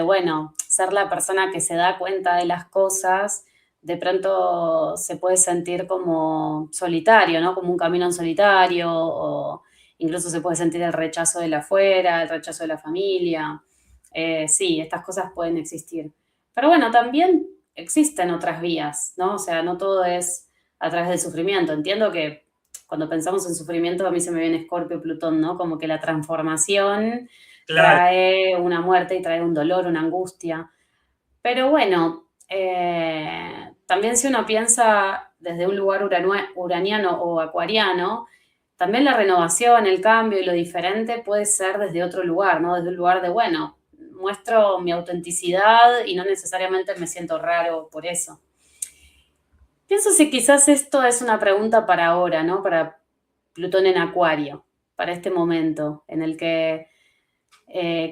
bueno, ser la persona que se da cuenta de las cosas, de pronto se puede sentir como solitario, ¿no? Como un camino en solitario, o incluso se puede sentir el rechazo de la afuera, el rechazo de la familia. Sí, estas cosas pueden existir. Pero bueno, también existen otras vías, ¿no? O sea, no todo es a través del sufrimiento. Entiendo que cuando pensamos en sufrimiento, a mí se me viene Escorpio, Plutón, ¿no? Como que la transformación claro, trae una muerte y trae un dolor, una angustia. Pero bueno, también si uno piensa desde un lugar uraniano o acuariano, también la renovación, el cambio y lo diferente puede ser desde otro lugar, ¿no? Desde un lugar de, bueno, muestro mi autenticidad y no necesariamente me siento raro por eso. Pienso si quizás esto es una pregunta para ahora, ¿no? Para Plutón en Acuario, para este momento en el que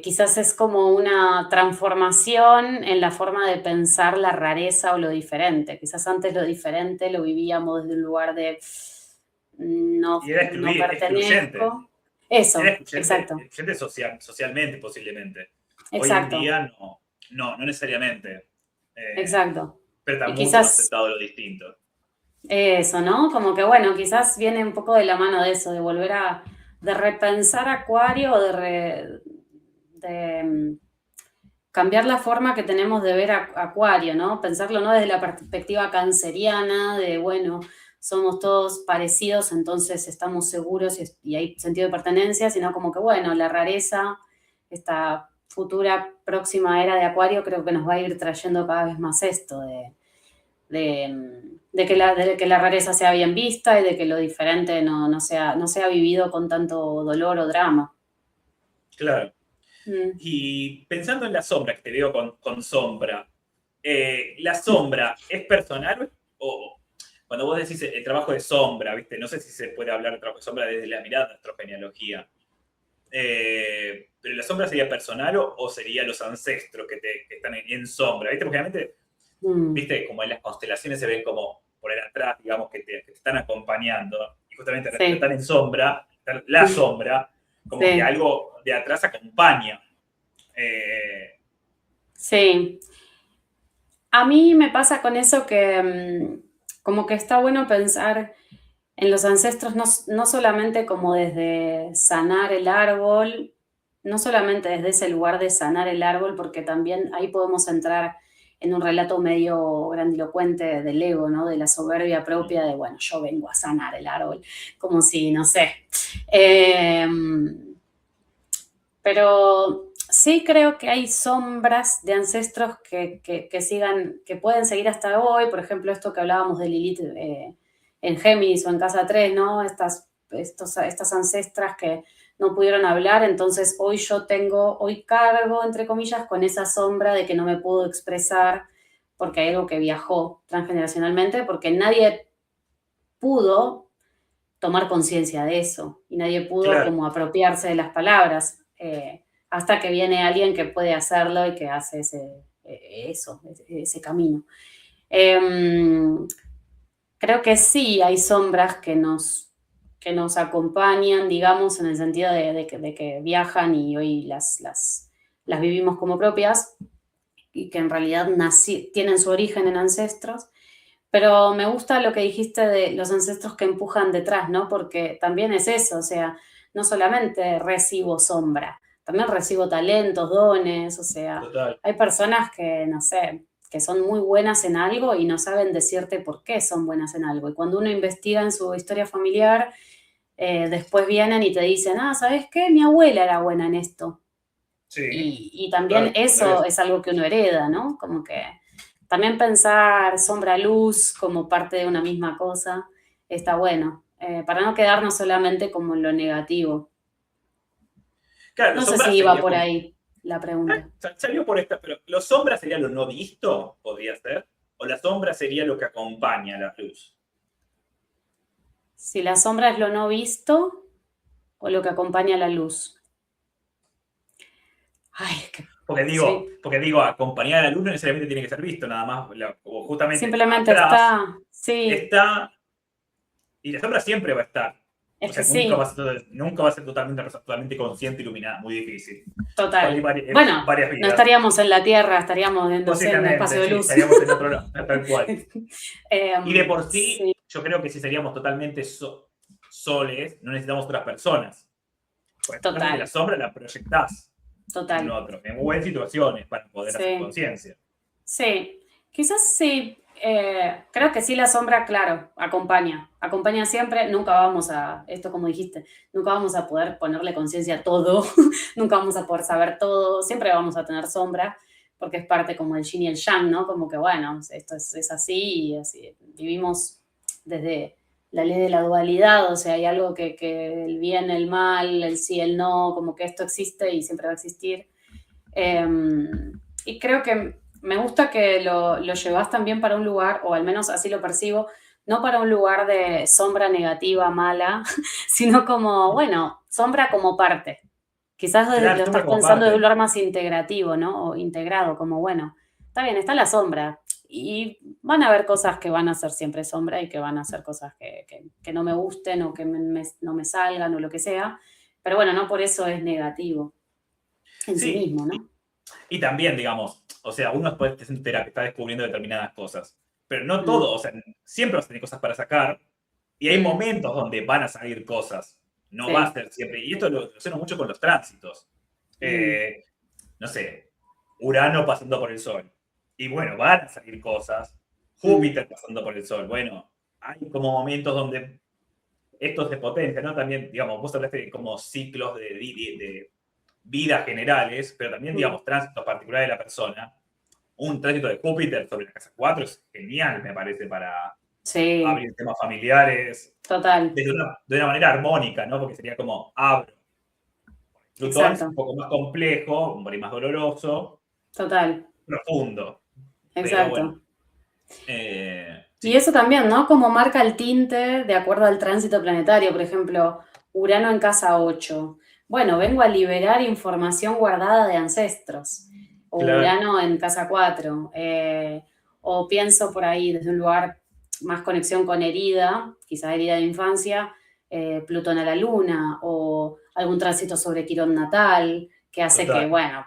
quizás es como una transformación en la forma de pensar la rareza o lo diferente. Quizás antes lo diferente lo vivíamos desde un lugar de no, y era no excluyente. pertenezco. Era Eso, excluyente, exacto, excluyente socialmente, posiblemente. Hoy en exacto, día no necesariamente. exacto. Pero está Y mucho más quizás aceptado lo distinto. eso, ¿no? Como que bueno, quizás viene un poco de la mano de eso, de volver de repensar Acuario o de cambiar la forma que tenemos de ver a Acuario, ¿no? Pensarlo no desde la perspectiva canceriana, de bueno, somos todos parecidos, entonces estamos seguros y hay sentido de pertenencia, sino como que bueno, la rareza, esta futura próxima era de Acuario, creo que nos va a ir trayendo cada vez más esto de que la rareza sea bien vista y de que lo diferente no sea vivido con tanto dolor o drama. Claro. Mm, Y pensando en la sombra, que te veo con sombra, ¿la sombra es personal o cuando vos decís el trabajo de sombra, ¿viste? No sé si se puede hablar de trabajo de sombra desde la mirada de astrogenealogía. Pero la sombra sería personal o sería los ancestros que están en sombra, ¿viste? Porque realmente, mm, ¿viste? Como en las constelaciones se ven como por ahí atrás, digamos, que te están acompañando y justamente están sí, en sombra, la sombra, como que sí. algo de atrás acompaña. Eh, Sí, a mí me pasa con eso que como que está bueno pensar en los ancestros no solamente como desde sanar el árbol, no solamente desde ese lugar de sanar el árbol, porque también ahí podemos entrar en un relato medio grandilocuente del ego, ¿no? De la soberbia propia de, bueno, yo vengo a sanar el árbol, como si, no sé. Eh, pero sí creo que hay sombras de ancestros que pueden seguir hasta hoy. Por ejemplo, esto que hablábamos de Lilith en Géminis o en Casa 3, ¿no? Estas ancestras que no pudieron hablar, entonces hoy cargo, entre comillas, con esa sombra de que no me puedo expresar porque hay algo que viajó transgeneracionalmente, porque nadie pudo tomar conciencia de eso y nadie pudo claro, como apropiarse de las palabras hasta que viene alguien que puede hacerlo y que hace ese camino. Eh, Creo que sí hay sombras que nos acompañan, digamos, en el sentido de que viajan y hoy las vivimos como propias y que en realidad tienen su origen en ancestros, Pero me gusta lo que dijiste de los ancestros que empujan detrás, ¿no? Porque también es eso, o sea, no solamente recibo sombra, también recibo talentos, dones, o sea, Total. hay personas que, no sé, que son muy buenas en algo y no saben decirte por qué son buenas en algo. Y cuando uno investiga en su historia familiar, después vienen y te dicen, ah, ¿sabes qué? Mi abuela era buena en esto. Sí, Y también total, otra eso vez. es algo que uno hereda, ¿no? Como que también pensar sombra-luz como parte de una misma cosa está bueno, para no quedarnos solamente como en lo negativo. Claro, No los sé si sombras iba sería por como. ahí la pregunta. Salió por esta, pero ¿los sombras sería lo no visto? Podría ser. ¿O la sombra sería lo que acompaña a la luz? Si la sombra es lo no visto o lo que acompaña la luz. Ay, es que sí, Porque digo, acompañar a la luz no necesariamente tiene que ser visto, nada más, como justamente simplemente atrás está, sí, está, y la sombra siempre va a estar. es O que sea, nunca va a sí, ser, nunca va a ser totalmente consciente, iluminada, muy difícil. Va a ir total. Bueno, varias no vidas. estaríamos en la Tierra, estaríamos en, no sé, en un espacio Posiblemente, de sí, luz. estaríamos en otro lado, tal cual. Y de por sí, Sí, yo creo que si seríamos totalmente soles, no necesitamos otras personas. Pues pasa que la total, sombra la proyectás en un total. otro, en buenas situaciones para poder hacer Sí, conciencia. sí. Quizás sí. Creo que sí la sombra, claro, acompaña. Acompaña siempre. Nunca vamos a, esto como dijiste, nunca vamos a poder ponerle conciencia a todo. Nunca vamos a poder saber todo. Siempre vamos a tener sombra, porque es parte como el yin y el yang, ¿no? Como que, bueno, esto es así y así. Vivimos desde la ley de la dualidad, o sea, hay algo que el bien, el mal, el sí, el no, como que esto existe y siempre va a existir. Eh, y creo que me gusta que lo llevas también para un lugar, o al menos así lo percibo, no para un lugar de sombra negativa, mala, sino como, bueno, sombra como parte. Quizás Claro, lo sombra estás como pensando de un parte. lugar más integrativo, ¿no? O integrado, como, bueno, está bien, está la sombra. Y van a haber cosas que van a ser siempre sombra y que van a ser cosas que no me gusten o que no me salgan o lo que sea. Pero bueno, no por eso es negativo en sí Sí, mismo, ¿no? y también, digamos, o sea, uno después se entera que está descubriendo determinadas cosas, pero no todo, Mm. o sea, siempre vas a tener cosas para sacar, y hay Mm, momentos donde van a salir cosas, no va a sí, ser siempre, y esto lo relaciono mucho con los tránsitos. mm, Eh, no sé, Urano pasando por el Sol, y bueno, van a salir cosas, mm, Júpiter pasando por el Sol, bueno, hay como momentos donde esto se potencia, ¿no? También, digamos, vos hablaste de como ciclos de vidas generales, pero también, mm. digamos, tránsitos particulares de la persona. Un tránsito de Júpiter sobre la casa 4 es genial, me parece, para Sí, abrir temas familiares total, de una manera armónica, ¿no? Porque sería como abro. Plutón es un exacto, poco más complejo, un poco más doloroso, total, profundo, pero bueno, exacto. Y sí, eso también, ¿no? Como marca el tinte de acuerdo al tránsito planetario, por ejemplo, Urano en casa 8. Bueno, vengo a liberar información guardada de ancestros. O claro, Urano en casa 4. O pienso por ahí desde un lugar más conexión con herida, quizás herida de infancia, Plutón a la Luna, o algún tránsito sobre Quirón natal, que hace que, total. bueno,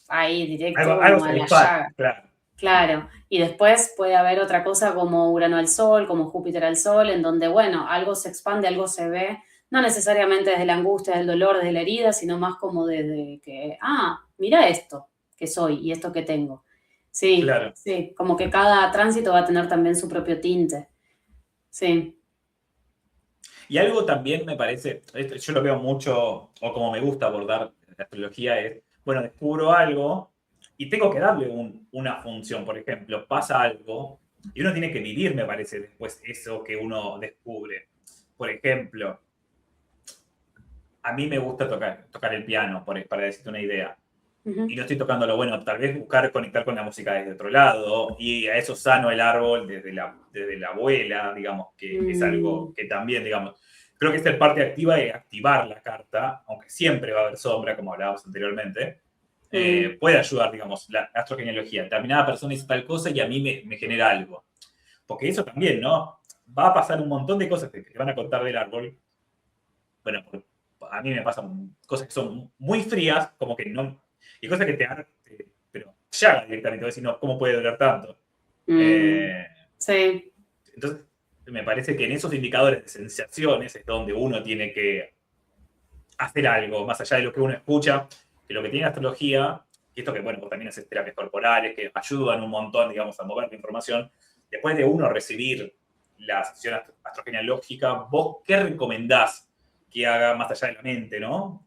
ahí directo Algo como se a la dispara, llaga. claro, Claro, y después puede haber otra cosa como Urano al Sol, como Júpiter al Sol, en donde, bueno, algo se expande, algo se ve, no necesariamente desde la angustia, del dolor, desde la herida, sino más como desde que, ah, mira esto que soy y esto que tengo. Sí, claro. sí, como que cada tránsito va a tener también su propio tinte. Sí. Y algo también me parece, yo lo veo mucho, o como me gusta abordar la astrología, es, bueno, descubro algo y tengo que darle una función. Por ejemplo, pasa algo y uno tiene que vivir, me parece, después eso que uno descubre. Por ejemplo, a mí me gusta tocar el piano, para decirte una idea. Y Ujú. no estoy tocando lo bueno, tal vez buscar conectar con la música desde otro lado, y a eso sano el árbol desde la abuela, digamos, que es algo Mm, que también, digamos, creo que esta parte activa de activar la carta, aunque siempre va a haber sombra, como hablábamos anteriormente, mm, puede ayudar, digamos, la astrogenealogía. Determinada persona hizo tal cosa y a mí me genera algo. Porque eso también, ¿no? Va a pasar un montón de cosas que te van a contar del árbol. Bueno, a mí me pasan cosas que son muy frías, como que no. Y cosas que pero llaga directamente, decir, no, ¿cómo puede durar tanto? mm. Eh, Sí. Entonces, me parece que en esos indicadores de sensaciones es donde uno tiene que hacer algo, más allá de lo que uno escucha, que lo que tiene la astrología, y esto que, bueno, vos también haces terapias corporales, que ayudan un montón, digamos, a mover la información, después de uno recibir la sesión astrogenealógica, ¿vos qué recomendás que haga más allá de la mente, no?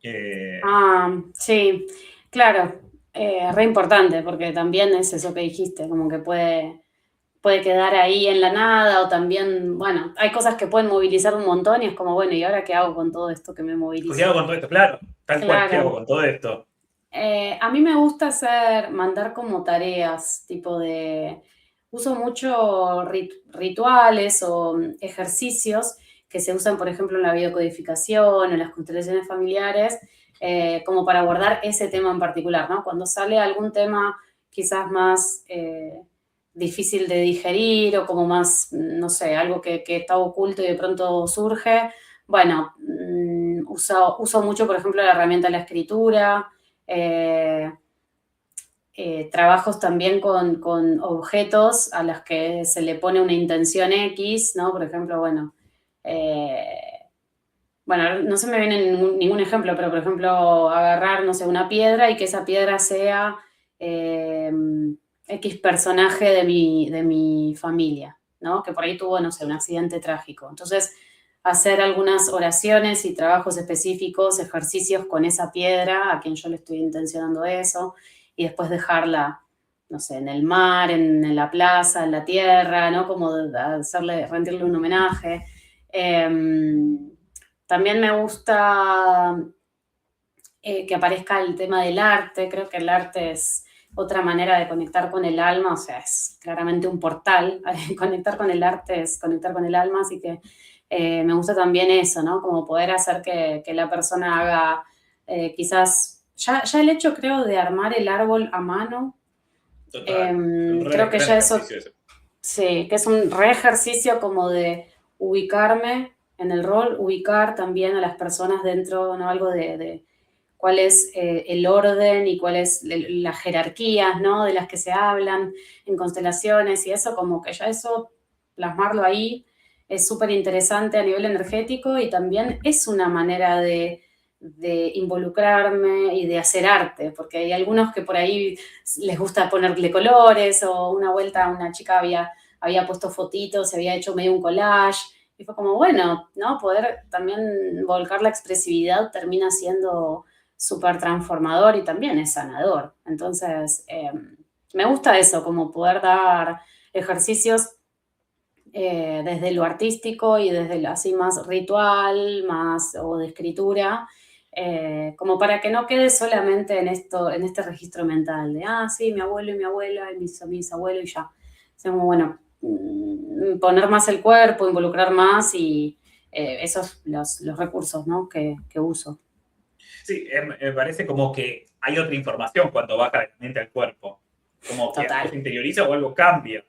Sí, claro, re importante, porque también es eso que dijiste, como que puede quedar ahí en la nada, o también, bueno, hay cosas que pueden movilizar un montón y es como, bueno, ¿y ahora qué hago con todo esto que me ¿Qué hago movilizó? con todo esto? Claro, tal cual, ¿qué hago Claro. con todo esto? A mí me gusta mandar como tareas, tipo de, uso mucho rituales o ejercicios que se usan, por ejemplo, en la biodecodificación o en las constelaciones familiares, como para abordar ese tema en particular, ¿no? Cuando sale algún tema quizás más difícil de digerir o como más, no sé, algo que está oculto y de pronto surge, bueno, uso mucho, por ejemplo, la herramienta de la escritura. eh, Trabajos también con objetos a los que se le pone una intención X, ¿no? Por ejemplo, eh, bueno, no se me viene ningún ejemplo, pero por ejemplo, agarrar, no sé, una piedra y que esa piedra sea eh, X personaje de mi familia, ¿no? Que por ahí tuvo, no sé, un accidente trágico. Entonces, hacer algunas oraciones y trabajos específicos, ejercicios con esa piedra, a quien yo le estoy intencionando eso, y después dejarla, no sé, en el mar, en la plaza, en la tierra, ¿no? Como rendirle un homenaje. También me gusta que aparezca el tema del arte. Creo que el arte es otra manera de conectar con el alma, o sea, es claramente un portal. Conectar con el arte es conectar con el alma, así que me gusta también eso, ¿no? Como poder hacer que la persona haga quizás, ya el hecho creo de armar el árbol a mano, Total, un creo que re ya eso, ejercicio ese. sí, que es un re ejercicio como de ubicarme en el rol, ubicar también a las personas dentro, ¿no? Algo de cuál es el orden y cuál es las jerarquías, ¿no? De las que se hablan en constelaciones y eso, como que ya eso, plasmarlo ahí, es súper interesante a nivel energético y también es una manera de involucrarme y de hacer arte, porque hay algunos que por ahí les gusta ponerle colores, o una vuelta una chica había puesto fotitos, se había hecho medio un collage, y fue como, bueno, ¿no? Poder también volcar la expresividad termina siendo súper transformador y también es sanador. Entonces, me gusta eso, como poder dar ejercicios desde lo artístico y desde lo así más ritual, más o de escritura, como para que no quede solamente en este registro mental de, sí, mi abuelo y mi abuela y mis abuelos y ya. O sea, como, bueno, poner más el cuerpo, involucrar más y esos los recursos, ¿no? que uso. Sí, me parece como que hay otra información cuando baja de la mente al cuerpo. Como que algo Total. se interioriza o algo cambia.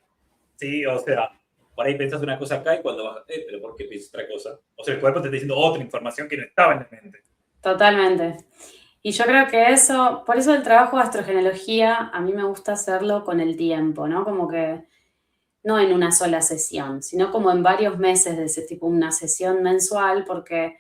Sí, o sea, por ahí pensás una cosa acá y cuando bajas, pero ¿por qué piensas otra cosa? O sea, el cuerpo te está diciendo otra información que no estaba en la mente. Totalmente. Y yo creo que eso, por eso el trabajo de astrogenealogía, a mí me gusta hacerlo con el tiempo, ¿no? Como que no en una sola sesión, sino como en varios meses de ese tipo, una sesión mensual, porque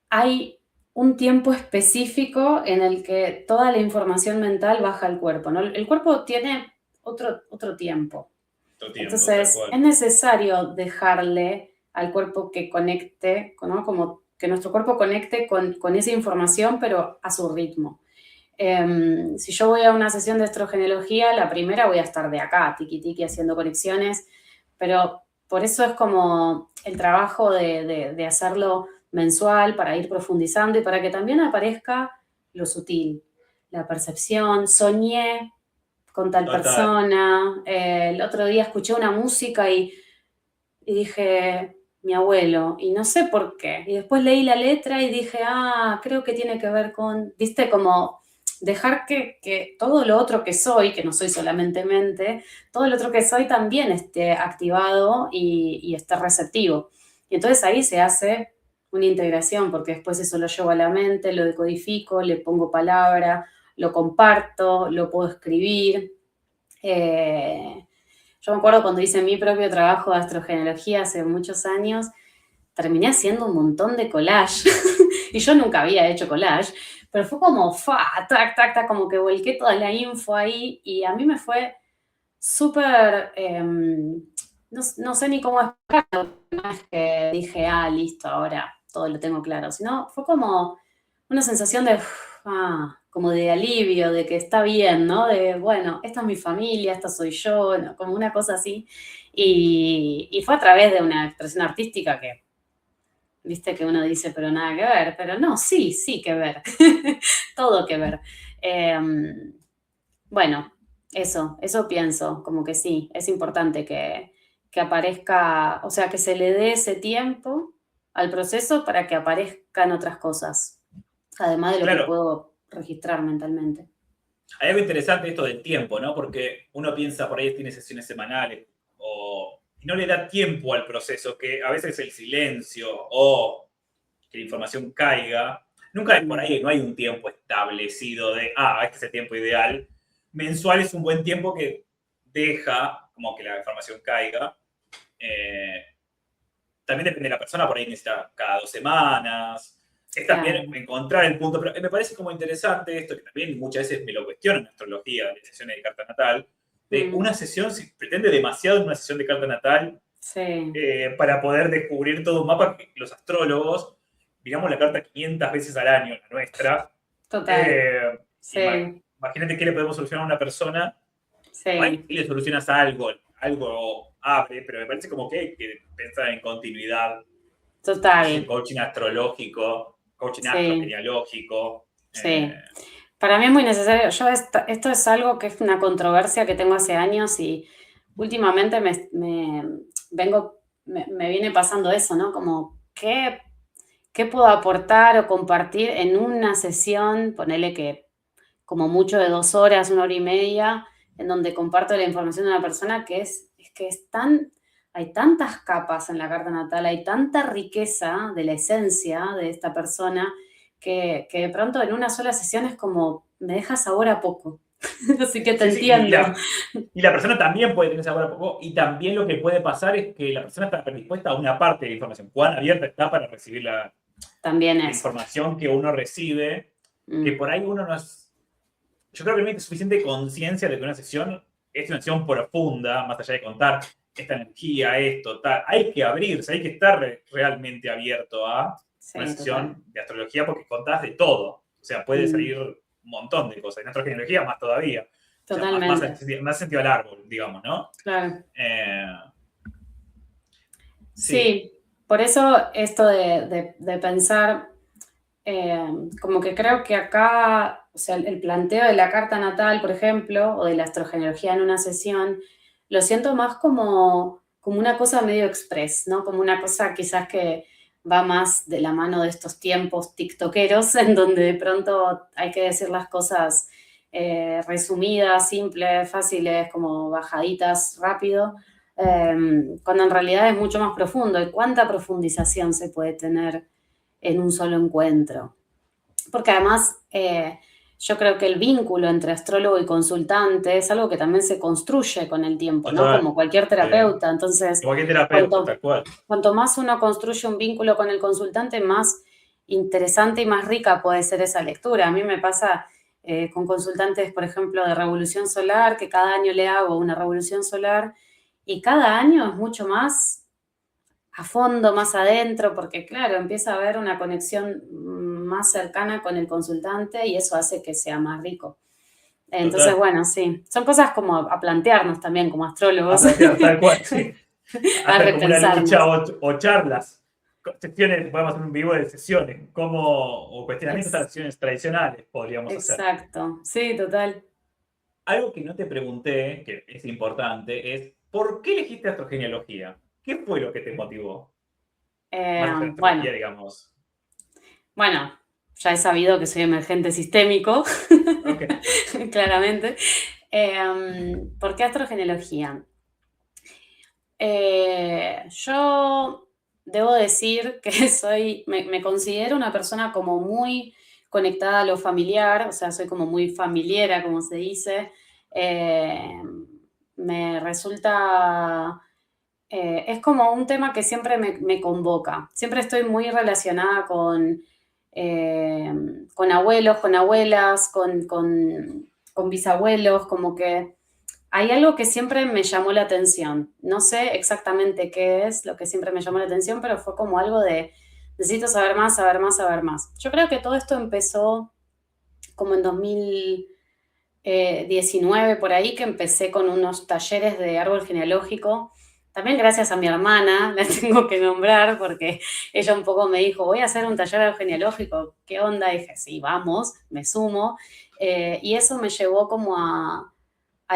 hay un tiempo específico en el que toda la información mental baja al cuerpo, ¿no? El cuerpo tiene otro tiempo. Todo tiempo, tal Entonces, es cual. necesario dejarle al cuerpo que conecte, ¿no? Como que nuestro cuerpo conecte con esa información, pero a su ritmo. Si yo voy a una sesión de astrogenealogía, la primera voy a estar de acá, tiki tiki, haciendo conexiones, pero por eso es como el trabajo de hacerlo mensual para ir profundizando y para que también aparezca lo sutil, la percepción. Soñé con tal Total. persona, el otro día escuché una música y dije, mi abuelo, y no sé por qué. Y después leí la letra y dije, creo que tiene que ver con, viste, como dejar que todo lo otro que soy, que no soy solamente mente, todo lo otro que soy también esté activado y esté receptivo. Y entonces ahí se hace una integración, porque después eso lo llevo a la mente, lo decodifico, le pongo palabra, lo comparto, lo puedo escribir. Eh, Yo me acuerdo cuando hice mi propio trabajo de astrogenealogía hace muchos años, terminé haciendo un montón de collage. Y yo nunca había hecho collage, pero fue como, tac, tac, tac, como que volqué toda la info ahí y a mí me fue súper, no sé ni cómo explicarlo, no es que dije, listo, ahora todo lo tengo claro, sino fue como una sensación de, como de alivio, de que está bien, ¿no? De, bueno, esta es mi familia, esta soy yo, ¿no? Como una cosa así. Y fue a través de una expresión artística que, viste que uno dice, pero nada que ver, pero no, sí, sí que ver, todo que ver. Bueno, eso pienso, como que sí, es importante que aparezca, o sea, que se le dé ese tiempo al proceso para que aparezcan otras cosas, además de lo que Claro, puedo registrar mentalmente. hay algo interesante esto del tiempo, ¿no? Porque uno piensa por ahí tiene sesiones semanales y no le da tiempo al proceso, que a veces el silencio o que la información caiga, nunca es por Mm, ahí, no hay un tiempo establecido de, este es el tiempo ideal. Mensual es un buen tiempo que deja como que la información caiga. Eh, También depende de la persona, por ahí necesita cada 2 semanas. Es también claro. encontrar el punto, pero me parece como interesante esto, que también muchas veces me lo cuestionan en astrología, de sesiones de carta natal, de Mm, una sesión, si pretende demasiado en una sesión de carta natal, sí, para poder descubrir todo un mapa que los astrólogos, miramos la carta 500 veces al año, la nuestra. total. eh, Sí, Imagínate qué le podemos solucionar a una persona. Ahí sí, le solucionas algo, algo abre, pero me parece como que hay que pensar en continuidad. No sé si el total. coaching astrológico, coaching Sí, astrogenealógico. sí. Para mí es muy necesario. Yo esto es algo que es una controversia que tengo hace años y últimamente me viene pasando eso, ¿no? Como, ¿qué puedo aportar o compartir en una sesión? Ponele que como mucho de 2 horas, 1 hora y media, en donde comparto la información de una persona es que hay tantas capas en la carta natal, hay tanta riqueza de la esencia de esta persona que de pronto en una sola sesión es como, me deja sabor a poco. Así que te Sí, sí, entiendo. y la persona también puede tener sabor a poco, y también lo que puede pasar es que la persona está predispuesta a una parte de la información. Cuán abierta está para recibir También la eso. información que uno recibe, que Mm, por ahí uno no es. Yo creo que no hay suficiente conciencia de que una sesión es una sesión profunda, más allá de contar esta energía, esto, tal. Hay que abrirse, hay que estar realmente abierto a una sí, total. sesión de astrología porque contás de todo. O sea, puede Mm, salir un montón de cosas. En astrogenealogía más todavía. O sea, totalmente. más sentido al árbol, digamos, ¿no? Claro. Eh, sí, Sí, por eso esto de pensar, eh, como que creo que acá, o sea, el planteo de la carta natal, por ejemplo, o de la astrogenealogía en una sesión, lo siento más como una cosa medio express, ¿no? Como una cosa quizás que va más de la mano de estos tiempos tiktokeros, en donde de pronto hay que decir las cosas resumidas, simples, fáciles, como bajaditas, rápido, cuando en realidad es mucho más profundo. ¿Y cuánta profundización se puede tener en un solo encuentro? Porque además yo creo que el vínculo entre astrólogo y consultante es algo que también se construye con el tiempo, ¿no? total. Como cualquier terapeuta. Entonces, Igual que terapeuta, cuanto, tal cual. cuanto más uno construye un vínculo con el consultante, más interesante y más rica puede ser esa lectura. A mí me pasa con consultantes, por ejemplo, de revolución solar, que cada año le hago una revolución solar y cada año es mucho más a fondo, más adentro, porque claro, empieza a haber una conexión más cercana con el consultante y eso hace que sea más rico. Entonces, Total. bueno, sí, son cosas como a plantearnos también como A astrólogos, plantear tal cual, sí. a Hacer como una lucha repensarnos. o charlas. Sesiones, podemos hacer un vivo de sesiones, como, o cuestionamientos a las Ex- sesiones tradicionales podríamos hacer. exacto, sí, total. Algo que no te pregunté, que es importante, es ¿por qué elegiste astrogenealogía? ¿Qué fue lo que te motivó? Más allá de la astrología, Bueno, digamos. bueno, ya he sabido que soy emergente sistémico, Ok. claramente. ¿Por qué astrogenealogía? Yo debo decir que me considero una persona como muy conectada a lo familiar, o sea, soy como muy familiera, como se dice. Eh, me resulta, es como un tema que siempre me convoca. Siempre estoy muy relacionada con abuelos, con abuelas, con bisabuelos, como que hay algo que siempre me llamó la atención. No sé exactamente qué es lo que siempre me llamó la atención, pero fue como algo de necesito saber más, saber más, saber más. Yo creo que todo esto empezó como en 2019 por ahí, que empecé con unos talleres de árbol genealógico. También gracias a mi hermana, la tengo que nombrar porque ella un poco me dijo, voy a hacer un taller de árbol genealógico, ¿qué onda? Y dije, sí, vamos, me sumo. Y eso me llevó como a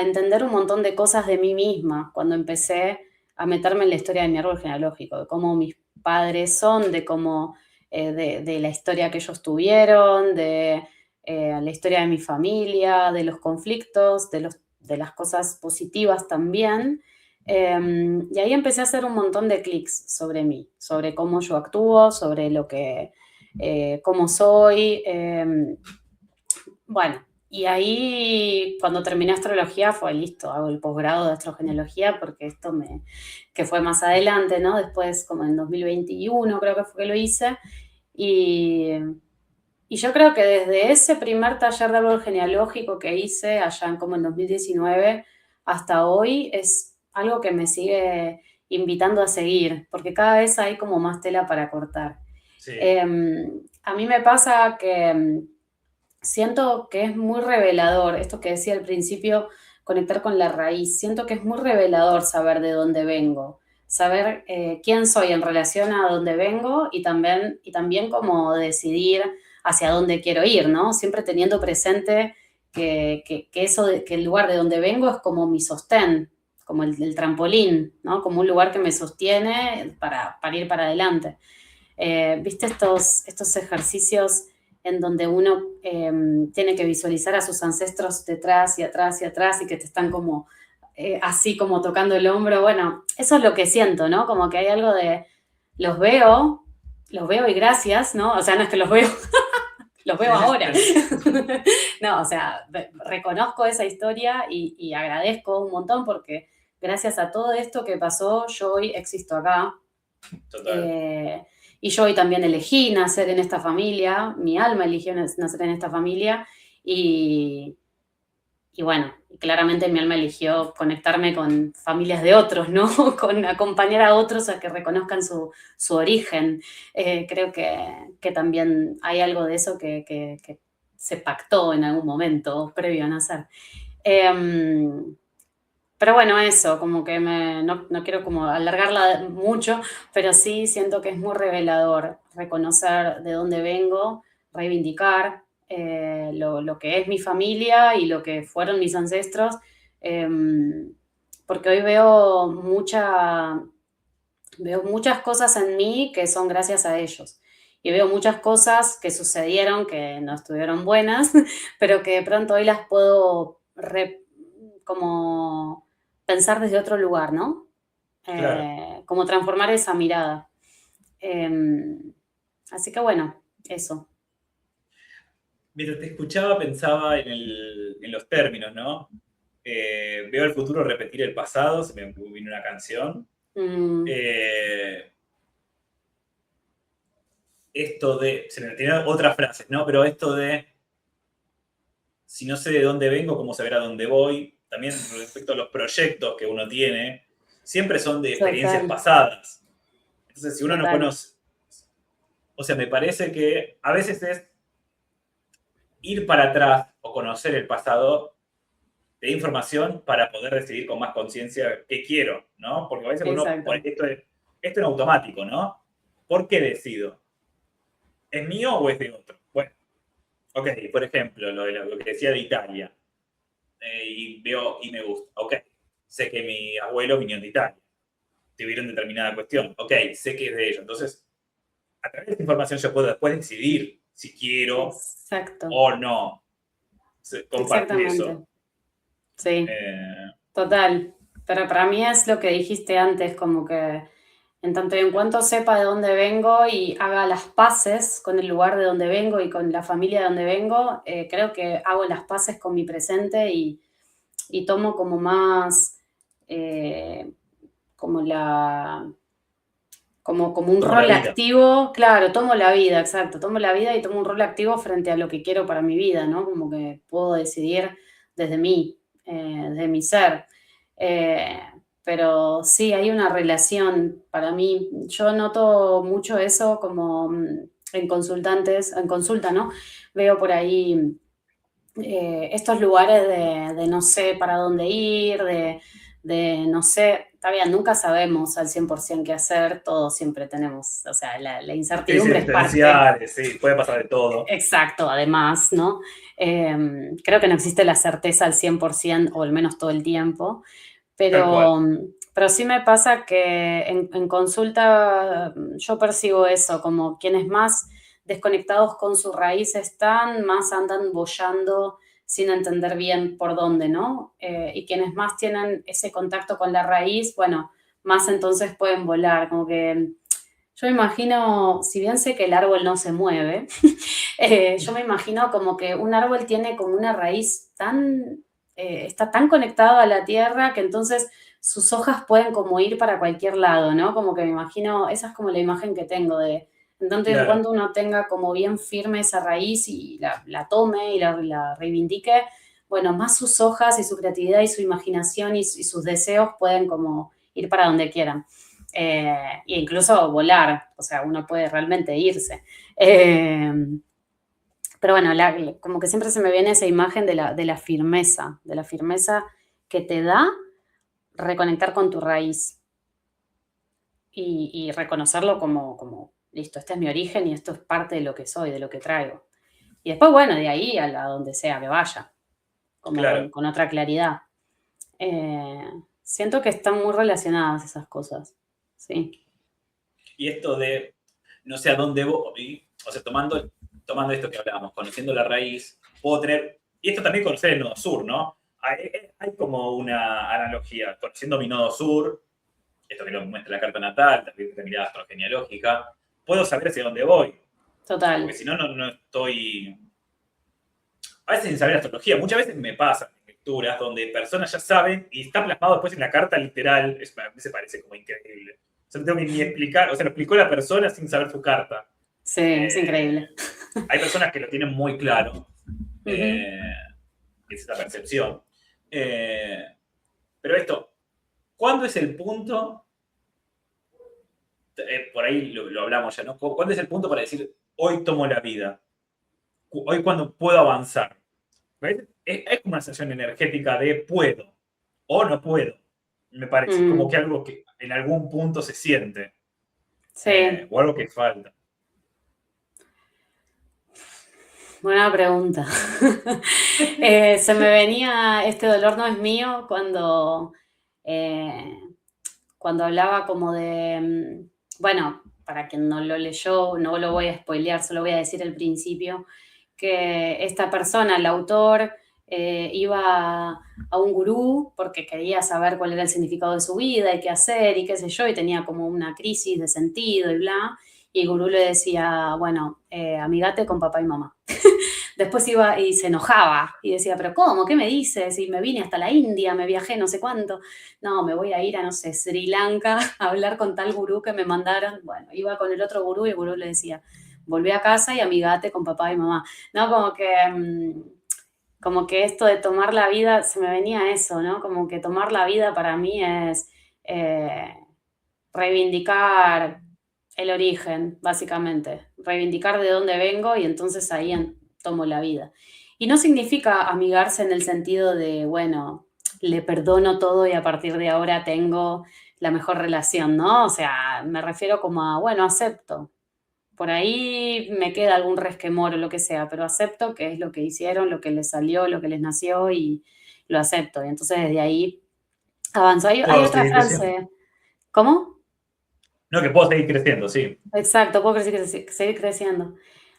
entender un montón de cosas de mí misma cuando empecé a meterme en la historia de mi árbol genealógico, de cómo mis padres son, de cómo, de la historia que ellos tuvieron, de la historia de mi familia, de los conflictos, de las cosas positivas también. Y ahí empecé a hacer un montón de clics sobre mí, sobre cómo yo actúo, sobre lo que, cómo soy. Bueno, y ahí cuando terminé astrología fue listo, hago el posgrado de astrogenealogía porque que fue más adelante, ¿no? Después, como en 2021 creo que fue que lo hice. Y, y yo creo que desde ese primer taller de árbol genealógico que hice allá como en 2019 hasta hoy es algo que me sigue invitando a seguir, porque cada vez hay como más tela para cortar. Sí, A mí me pasa que siento que es muy revelador, esto que decía al principio, conectar con la raíz, siento que es muy revelador saber de dónde vengo, saber quién soy en relación a dónde vengo y también como decidir hacia dónde quiero ir, ¿no? Siempre teniendo presente que el lugar de donde vengo es como mi sostén, como el trampolín, ¿no? Como un lugar que me sostiene para ir para adelante. ¿Viste estos ejercicios en donde uno tiene que visualizar a sus ancestros detrás y atrás y atrás y que te están como así como tocando el hombro? Bueno, eso es lo que siento, ¿no? Como que hay algo de los veo, los veo y gracias, ¿no? O sea, no es que los veo, los veo sí, sí, ahora. No, o sea, reconozco esa historia y agradezco un montón porque gracias a todo esto que pasó, yo hoy existo acá. total. Eh, y yo hoy también elegí nacer en esta familia, mi alma eligió nacer en esta familia y, y bueno, claramente mi alma eligió conectarme con familias de otros, ¿no? Con acompañar a otros a que reconozcan su origen. Creo que también hay algo de eso que se pactó en algún momento previo a nacer. Eh, pero bueno, eso, como que no quiero como alargarla mucho, pero sí siento que es muy revelador reconocer de dónde vengo, reivindicar lo que es mi familia y lo que fueron mis ancestros, eh, porque hoy veo muchas cosas en mí que son gracias a ellos. Y veo muchas cosas que sucedieron que no estuvieron buenas, pero que de pronto hoy las puedo como pensar desde otro lugar, ¿no? Claro. Como transformar esa mirada. Eh, Así que bueno, eso. Mientras te escuchaba pensaba en los términos, ¿no? Veo el futuro repetir el pasado, se me vino una canción. Mm, Eh, Esto de, se me tienen otras frases, ¿no? Pero esto de, si no sé de dónde vengo, ¿cómo saber a dónde voy? También respecto a los proyectos que uno tiene, siempre son de experiencias total, pasadas. Entonces, si uno no total. conoce, o sea, me parece que a veces es ir para atrás o conocer el pasado de información para poder decidir con más conciencia qué quiero, ¿no? Porque a veces uno, Exacto. esto en automático, ¿no? ¿Por qué decido? ¿Es mío o es de otro? Bueno, ok, por ejemplo, lo que decía de Italia, y veo y me gusta, ok, sé que mi abuelo vino de Italia, tuvieron determinada cuestión, ok, sé que es de ellos, entonces, a través de esta información yo puedo después decidir si quiero Exacto. o no compartir eso. Exactamente. Sí. Eh, Total, pero para mí es lo que dijiste antes, como que en tanto y en cuanto sepa de dónde vengo y haga las paces con el lugar de donde vengo y con la familia de donde vengo, creo que hago las paces con mi presente y tomo como más, eh, como la, como un Tomo la rol vida. activo, claro, tomo la vida, exacto, tomo la vida y tomo un rol activo frente a lo que quiero para mi vida, ¿no? Como que puedo decidir desde mí, desde mi ser. Eh, pero sí, hay una relación para mí. Yo noto mucho eso como en consultantes, en consulta, ¿no? Veo por ahí estos lugares de no sé para dónde ir, de no sé, está bien, nunca sabemos al 100% qué hacer, todos siempre tenemos, o sea, la Crisis incertidumbre es parte, existenciales, sí, puede pasar de todo. exacto, además, ¿no? Creo que no existe la certeza al 100% o al menos todo el tiempo, Tal cual. pero sí me pasa que en consulta yo percibo eso, como quienes más desconectados con su raíz están, más andan boyando sin entender bien por dónde, ¿no? Y quienes más tienen ese contacto con la raíz, bueno, más entonces pueden volar, como que yo me imagino, si bien sé que el árbol no se mueve, yo me imagino como que un árbol tiene como una raíz tan, está tan conectado a la tierra que entonces sus hojas pueden como ir para cualquier lado, ¿no? Como que me imagino, esa es como la imagen que tengo de en tanto y en Claro. cuanto uno tenga como bien firme esa raíz y la tome y la reivindique, bueno, más sus hojas y su creatividad y su imaginación y sus deseos pueden como ir para donde quieran. E incluso volar, o sea, uno puede realmente irse. Eh, pero bueno, como que siempre se me viene esa imagen de la firmeza que te da reconectar con tu raíz y reconocerlo como, listo, este es mi origen y esto es parte de lo que soy, de lo que traigo. Y después, bueno, de ahí a donde sea que vaya, como Claro. con otra claridad. Eh, Siento que están muy relacionadas esas cosas, sí. Y esto de no sé a dónde voy, o sea, tomando esto que hablábamos, conociendo la raíz, puedo tener, y esto también conocer el nodo sur, ¿no? Hay como una analogía, conociendo mi nodo sur, esto que lo muestra la carta natal, también de mirada astrogenealógica, puedo saber hacia dónde voy, porque Total. si no, no estoy, a veces sin saber astrología, muchas veces me pasa en lecturas donde personas ya saben y está plasmado después en la carta literal, a mí se parece como increíble. O sea, no tengo ni explicar, o sea, lo explicó la persona sin saber su carta. Sí, es Eh, increíble. Hay personas que lo tienen muy claro, Ujú. eh, es esa percepción. Eh, pero esto, ¿cuándo es el punto? Por ahí lo hablamos ya, ¿no? ¿Cuándo es el punto para decir, hoy tomo la vida? Hoy cuando puedo avanzar. ¿Ves? Es como una sensación energética de puedo o no puedo, me parece. Como que Mm, algo que en algún punto se siente sí, o algo que falta. buena pregunta. Se me venía, este dolor no es mío eh, cuando hablaba como de, bueno, para quien no lo leyó, no lo voy a spoilear, solo voy a decir el principio, que esta persona, el autor, iba a un gurú porque quería saber cuál era el significado de su vida y qué hacer y qué sé yo, y tenía como una crisis de sentido y bla, y el gurú le decía, bueno, amigate con papá y mamá. Después iba y se enojaba y decía, pero ¿cómo? ¿Qué me dices? Y me vine hasta la India, me viajé no sé cuánto. No, me voy a ir a, no sé, Sri Lanka a hablar con tal gurú que me mandaron. Bueno, iba con el otro gurú y el gurú le decía, volví a casa y amigate con papá y mamá. No, como que esto de tomar la vida, se me venía eso, ¿no? Como que tomar la vida para mí es eh, reivindicar el origen, básicamente. Reivindicar de dónde vengo y entonces ahí tomo la vida. Y no significa amigarse en el sentido de, bueno, le perdono todo y a partir de ahora tengo la mejor relación, ¿no? O sea, me refiero como a, bueno, acepto. Por ahí me queda algún resquemor o lo que sea, pero acepto que es lo que hicieron, lo que les salió, lo que les nació y lo acepto. Y entonces desde ahí avanzo. Hay Puedo otra seguir creciendo. frase. ¿Cómo? No, que puedo seguir creciendo, sí. Exacto, puedo seguir creciendo.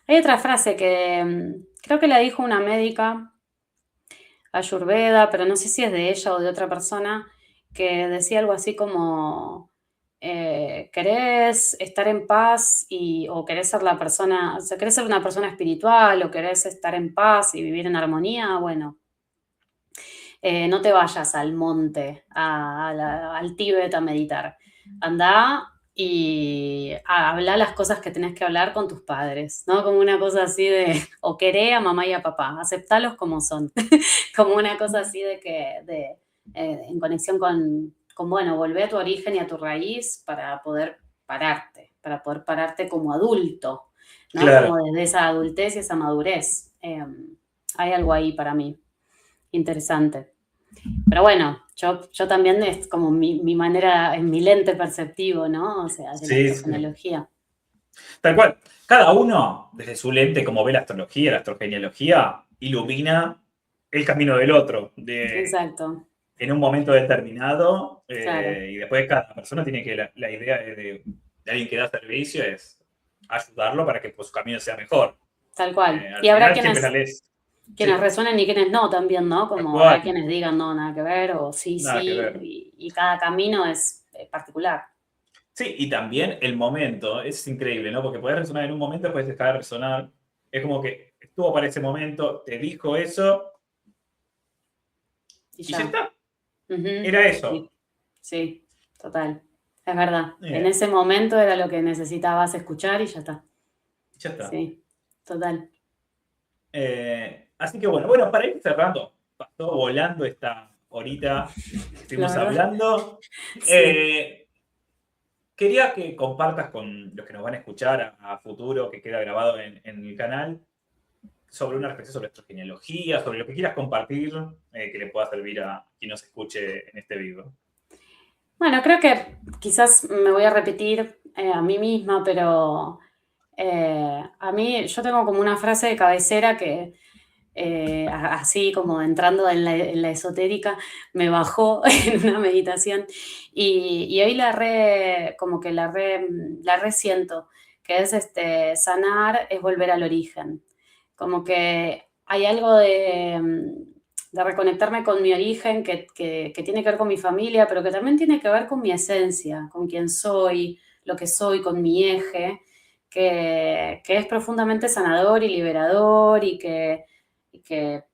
Hay otra frase que creo que la dijo una médica, Ayurveda, pero no sé si es de ella o de otra persona, que decía algo así como, ¿querés estar en paz o querés ser la persona, o sea, querés ser una persona espiritual o querés estar en paz y vivir en armonía? Bueno, no te vayas al monte, al Tíbet a meditar. Andá y habla las cosas que tenés que hablar con tus padres, ¿no? Como una cosa así de, o queré a mamá y a papá, aceptalos como son, como una cosa así de que, en conexión bueno, volver a tu origen y a tu raíz para poder pararte como adulto, ¿no? Como Claro. desde esa adultez y esa madurez. Hay algo ahí para mí interesante. Pero bueno, yo también es como mi manera, en mi lente perceptivo, ¿no? O sea, de la Sí, sí. astrogenealogía. Tal cual. Cada uno, desde su lente, como ve la astrología, la astrogenealogía, ilumina el camino del otro Exacto, en un momento determinado. claro, Y después cada persona tiene que, la idea de alguien que da servicio es ayudarlo para que pues, su camino sea mejor. tal cual. Al Y habrá final siempre la quienes, lees. quienes Sí, resuenen y quienes no también, ¿no? tal Como habrá cual. quienes digan no, nada que ver, o sí, Nada que sí, ver. y cada camino es particular. Sí, y también el momento, es increíble, ¿no? Porque puedes resonar en un momento, después dejar de resonar. Es como que estuvo para ese momento, te dijo eso Y y ya ya. está. Ujú, Era eso. sí, sí, total. Es verdad. En Bien, ese momento era lo que necesitabas escuchar y ya está. ya está. Sí, total. Así que bueno, para ir cerrando, pasó volando esta horita que La estuvimos verdad, hablando. sí. Quería que compartas con los que nos van a escuchar a futuro, que queda grabado en el canal, sobre una reflexión sobre nuestra genealogía, sobre lo que quieras compartir que le pueda servir a quien nos escuche en este video. Bueno, creo que quizás me voy a repetir a mí misma, pero a mí yo tengo como una frase de cabecera que así como entrando en la esotérica, me bajó en una meditación y hoy como que la resiento, que es sanar es volver al origen. Como que hay algo de reconectarme con mi origen que tiene que ver con mi familia, pero que también tiene que ver con mi esencia, con quién soy, lo que soy, con mi eje, que es profundamente sanador y liberador y que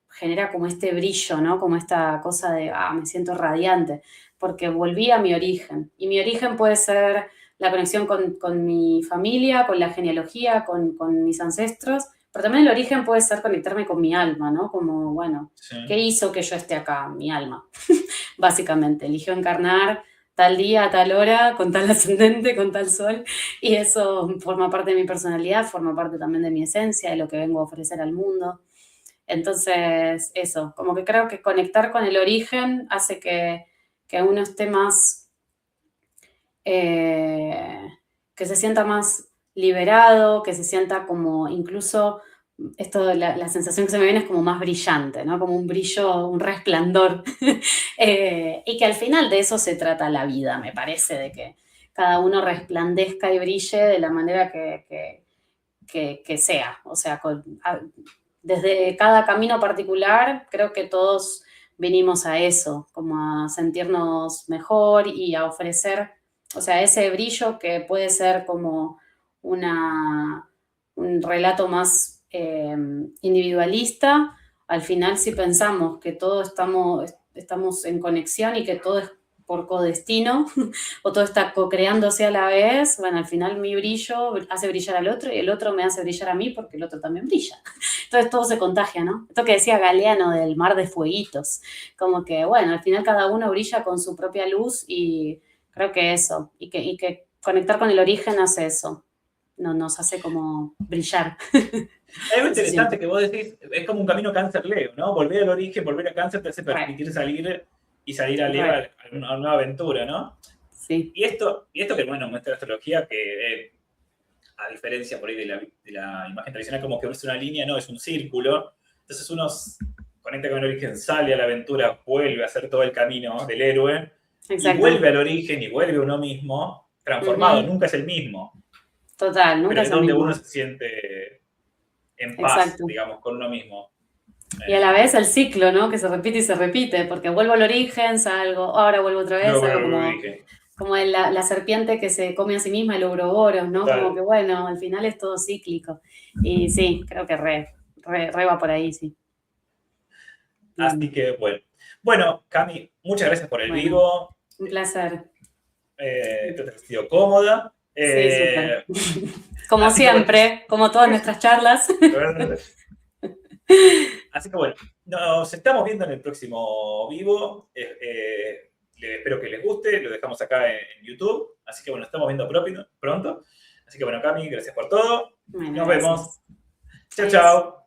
genera como este brillo, ¿no? Como esta cosa de, me siento radiante, porque volví a mi origen. Y mi origen puede ser la conexión con mi familia, con la genealogía, con mis ancestros, pero también el origen puede ser conectarme con mi alma, ¿no? Como, bueno, ¿qué Sí. hizo que yo esté acá? Mi alma, básicamente. Eligió encarnar tal día, a tal hora, con tal ascendente, con tal sol, y eso forma parte de mi personalidad, forma parte también de mi esencia, de lo que vengo a ofrecer al mundo. Entonces, eso, como que creo que conectar con el origen hace que uno esté más, eh, que se sienta más liberado, que se sienta como incluso, esto, la sensación que se me viene es como más brillante, ¿no? Como un brillo, un resplandor. Y que al final de eso se trata la vida, me parece, de que cada uno resplandezca y brille de la manera que sea. O sea, desde cada camino particular, creo que todos venimos a eso, como a sentirnos mejor y a ofrecer, o sea, ese brillo que puede ser como un relato más individualista. Al final, si pensamos que todos estamos en conexión y que todo es por codestino, o todo está co-creándose a la vez, bueno, al final mi brillo hace brillar al otro y el otro me hace brillar a mí porque el otro también brilla. Entonces todo se contagia, ¿no? Esto que decía Galeano del mar de fueguitos, como que, bueno, al final cada uno brilla con su propia luz y creo que eso, y que conectar con el origen hace eso, no, nos hace como brillar, Hay algo eso interesante siento. que vos decís, es como un camino cáncer-Leo, ¿no? Volver al origen, volver a cáncer te hace Re, permitir salir y salir a Leo re, a una nueva aventura, ¿no? sí, Y esto que, bueno, muestra la astrología, que a diferencia por ahí de la imagen tradicional, como que es una línea, no, es un círculo. Entonces uno conecta con el origen, sale a la aventura, vuelve a hacer todo el camino del héroe y vuelve exacto. al origen y vuelve a uno mismo transformado, Ujú. nunca es el mismo, Total, nunca pero es es el donde uno mismo. se siente en paz, Exacto. digamos, con uno mismo. Y a la Eh, vez el ciclo, ¿no? Que se repite y se repite, porque vuelvo al origen, salgo, ahora vuelvo otra vez, luego salgo vuelve al como, origen. como la serpiente que se come a sí misma, el ouroboros, ¿no? Como que Total. bueno, al final es todo cíclico. Y sí, creo que re va por ahí, sí. Así que, bueno. Bueno, Cami, muchas gracias por el Bueno. vivo. Un placer. Te has sentido cómoda. Sí, súper. Como así que, siempre, como todas nuestras charlas. Así que bueno, nos estamos viendo en el próximo vivo. Espero que les guste, lo dejamos acá en YouTube. Así que bueno, nos estamos viendo pronto. Así que bueno, Cami, gracias por todo. Bueno, Nos gracias. vemos. Chao, Adiós. chao.